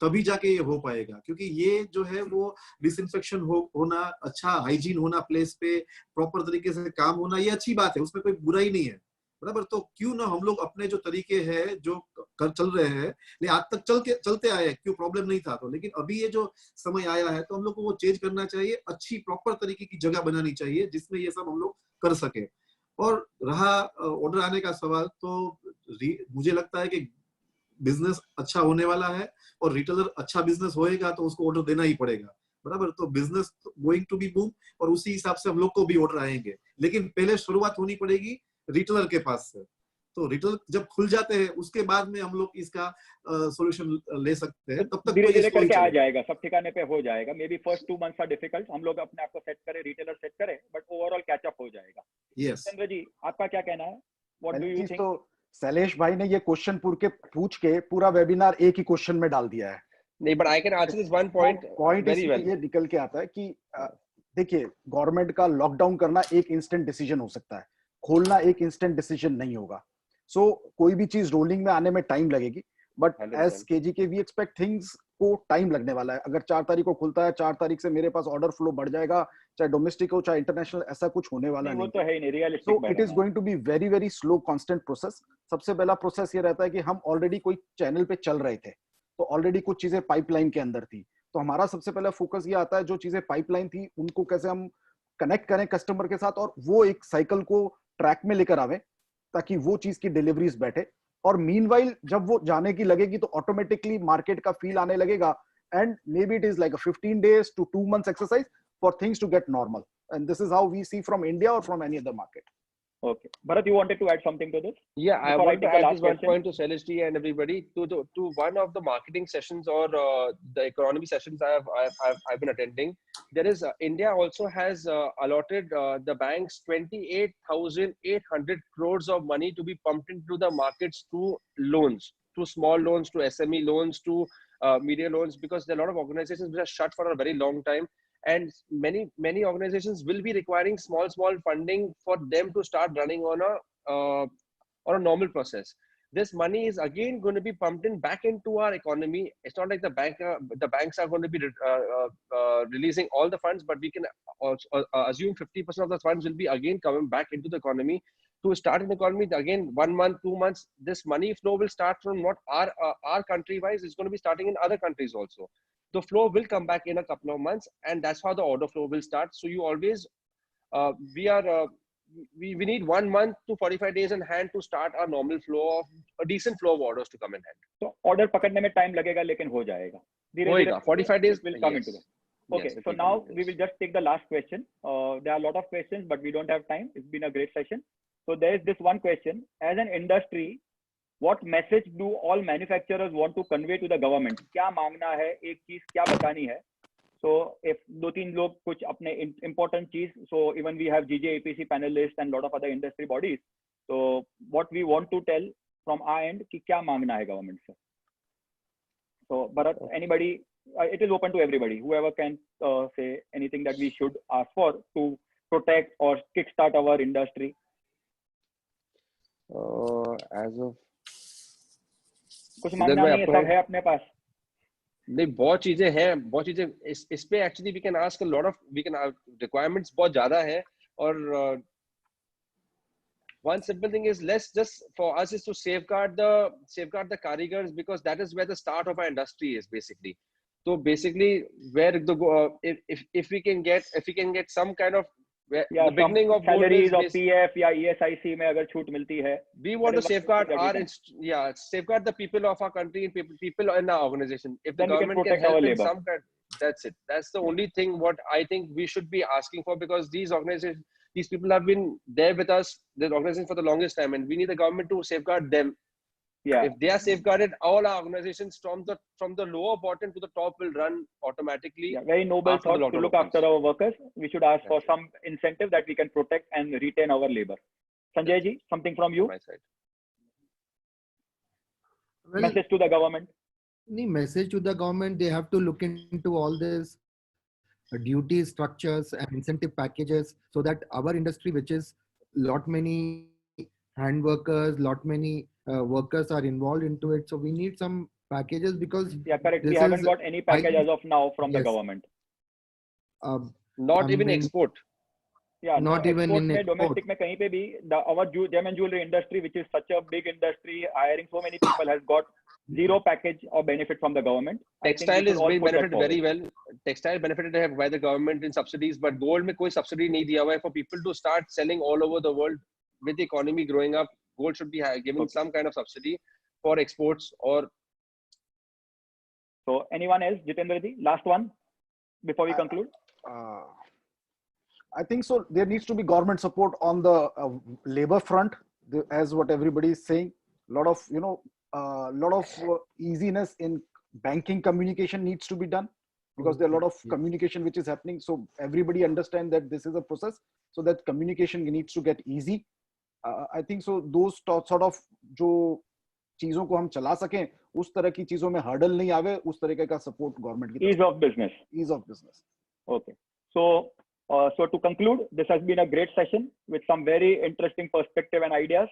तभी जाके ये हो पाएगा। क्योंकि ये जो है वो डिसइंफेक्शन होना, अच्छा हाइजीन होना, प्लेस पे प्रॉपर तरीके से काम होना, ये अच्छी बात है, उसमें कोई बुराई नहीं है, बराबर। तो क्यों ना हम लोग अपने जो तरीके हैं जो चल रहे हैं, आज तक चलते आए, क्यों प्रॉब्लम नहीं था तो, लेकिन अभी ये जो समय आया है तो हम लोग को वो चेंज करना चाहिए, अच्छी प्रॉपर तरीके की जगह बनानी चाहिए जिसमें ये सब हम लोग कर सके। और रहा ऑर्डर आने का सवाल, तो मुझे लगता है कि बिजनेस अच्छा होने वाला है, और रिटेलर अच्छा बिजनेस होएगा तो उसको ऑर्डर देना ही पड़ेगा, बराबर। तो business going to be boom, और उसी हिसाब से हम लोग को भी ऑर्डर आएंगे, लेकिन पहले शुरुआत होनी पड़ेगी रिटेलर के पास से। तो रिटेलर जब खुल जाते हैं उसके बाद में हम लोग इसका सॉल्यूशन ले सकते हैं, तब तक धीरे धीरे करके आ जाएगा, सब ठिकाने पे हो जाएगा। Maybe first 2 months are difficult, हम लोग अपने आप को सेट करें, रिटेलर सेट करें, बट ओवरऑल कैचअप हो जाएगा। यस चंद्र जी, आपका क्या कहना है? What do you think? तो शैलेश भाई ने ये क्वेश्चन पूछ के पूरा वेबिनार एक ही क्वेश्चन में डाल दिया है। नहीं, but I can answer this one point very well. ये निकल के आता है कि देखिए, गवर्नमेंट का लॉकडाउन करना एक इंस्टेंट डिसीजन हो सकता है, खोलना एक इंस्टेंट डिसीजन नहीं होगा। सो कोई भी चीज रोलिंग में आने में टाइम लगेगी, but as KGK we expect things को टाइम लगने वाला है। अगर 4 तारीख को खुलता है, 4 तारीख से मेरे पास ऑर्डर फ्लो बढ़ जाएगा, चाहे डोमेस्टिक हो चाहे इंटरनेशनल, ऐसा कुछ होने वाला नहीं। वो तो है ही नहीं, realistic. So it is going to be very very slow constant process. सबसे पहला प्रोसेस ये रहता है कि हम ऑलरेडी कोई चैनल पे चल रहे थे, तो ऑलरेडी कुछ चीजें पाइपलाइन के अंदर थी, तो हमारा सबसे पहला फोकस ये आता है जो चीजें पाइपलाइन थी उनको कैसे हम कनेक्ट करें कस्टमर के साथ, और वो एक साइकिल को ट्रैक में लेकर आवे ताकि वो चीज की डिलीवरीज बैठे। और मीनवाइल जब वो जाने की लगेगी तो ऑटोमेटिकली मार्केट का फील आने लगेगा, and may be it is like a 15 days to 2 months exercise for things to get normal, and this is how we see from India or from any other market. Okay, Bharat, you wanted to add something to this? Yeah, I want to add this one question point to Celestia and everybody to one of the marketing sessions or the economy sessions I've been attending. There is India also has allotted the banks 28,800 crores of money to be pumped into the markets through loans, to small loans, to SME loans, to media loans, because there are a lot of organizations which are shut for a very long time. And many organizations will be requiring small funding for them to start running on a normal process. This money is again going to be pumped in back into our economy. It's not like the banks are going to be releasing all the funds, but we can also, assume 50% of the funds will be again coming back into the economy to start an economy. Again, 1 month, 2 months, this money flow will start from not our country wise. It's going to be starting in other countries also. The flow will come back in a couple of months, and that's how the order flow will start. So you always, we need 1 month to 45 days in hand to start our normal flow of a decent flow of orders to come in hand. So order पकड़ने में time लगेगा, लेकिन हो जाएगा धीरे-धीरे। 45 days will come into it. Okay, yes, so now we will just take the last question. There are a lot of questions, but we don't have time. It's been a great session. So there is this one question: as an industry, what message do all manufacturers want to convey to the government? क्या मांगना है, एक चीज क्या बतानी है? So if 2-3 लोग कुछ अपने important चीज, so even we have GJAPC panelists and lot of other industry bodies. So what we want to tell from our end कि क्या मांगना है government से? So Bharat, anybody, it is open to everybody. Whoever can say anything that we should ask for to protect or kickstart our industry. As of कुछ मांगना नहीं है, सब है अपने पास। नहीं, बहुत चीजें हैं, इस पे actually we can ask a lot of, we can, requirements बहुत ज्यादा है, और one simple thing is, let's just, for us, is to safeguard the karigars, because that is where the start of our industry is basically. So basically, where the if we can get some kind of where Yeah, the beginning of gold salaries is or PF या ESIC में अगर छूट मिलती है, we want to that is one safeguard thing that we our can. safeguard the people of our country and people in our organization. If the Then we can government can protect our help in labor. some kind, that's it. That's the only thing what I think we should be asking for, because these organizations, these people have been there with us, the organization, for the longest time, and we need the government to safeguard them. Yeah. If they are safeguarded, all our organizations from the lower bottom to the top will run automatically. Yeah, very noble after the thought to lockdown look opens. after our workers. We should ask for That's it. some incentive that we can protect and retain our labor. Sanjay ji, something from you? My side. Well, Message to the government. the message to the government, they have to look into all this duty structures and incentive packages, so that our industry, which is lot many hand workers, lot many workers are involved into it, so we need some packages, because Yeah, correct. We this haven't is got any package as of now from the Yes. government. Not I even mean, export. Yeah, Not even export in में, export. domestic में कहीं पे भी our gem and jewelry industry, which is such a big industry, hiring so many people, has got zero package or benefit from the government. I think we Textile should is all being put that benefited very forward. well. Textile benefited by the government in subsidies, but gold में कोई subsidy नहीं दिया हुआ है for people to start selling all over the world. With the economy growing up, gold should be given Okay. some kind of subsidy for exports. Or So anyone else? Jitendra ji, last one before we conclude. I think so. There needs to be government support on the labor front, as what everybody is saying. Lot of easiness in banking communication needs to be done, because there are a lot of Yes. communication which is happening. So everybody understand that this is a process, so that communication needs to get easy. I think so. Those sort of जो चीजों को हम चला सकें, उस तरह की चीजों में हर्डल नहीं आवे, उस तरीके का सपोर्ट गवर्नमेंट की Ease of business. ease of business. Okay. So to conclude, this has been a great session with some very interesting perspective and ideas.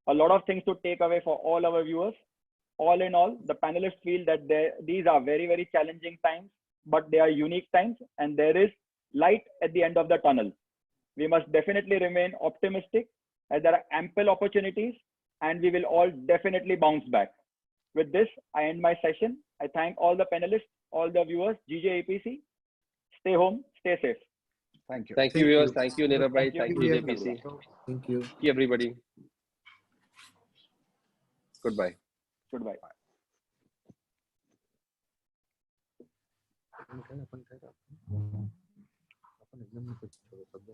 A lot of things to take away for all our viewers. All in all, the panelists feel that these are very, very challenging times, but they are unique times, and there is light at the end of the tunnel. We must definitely remain optimistic, as there are ample opportunities, and we will all definitely bounce back. With this, I end my session. I thank all the panelists, all the viewers, GJ APC. Stay home, stay safe. Thank you. thank you viewers, thank you Nirav bhai, thank you Thank JPC, Thank you. thank you everybody. Goodbye. Goodbye.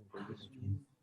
Upon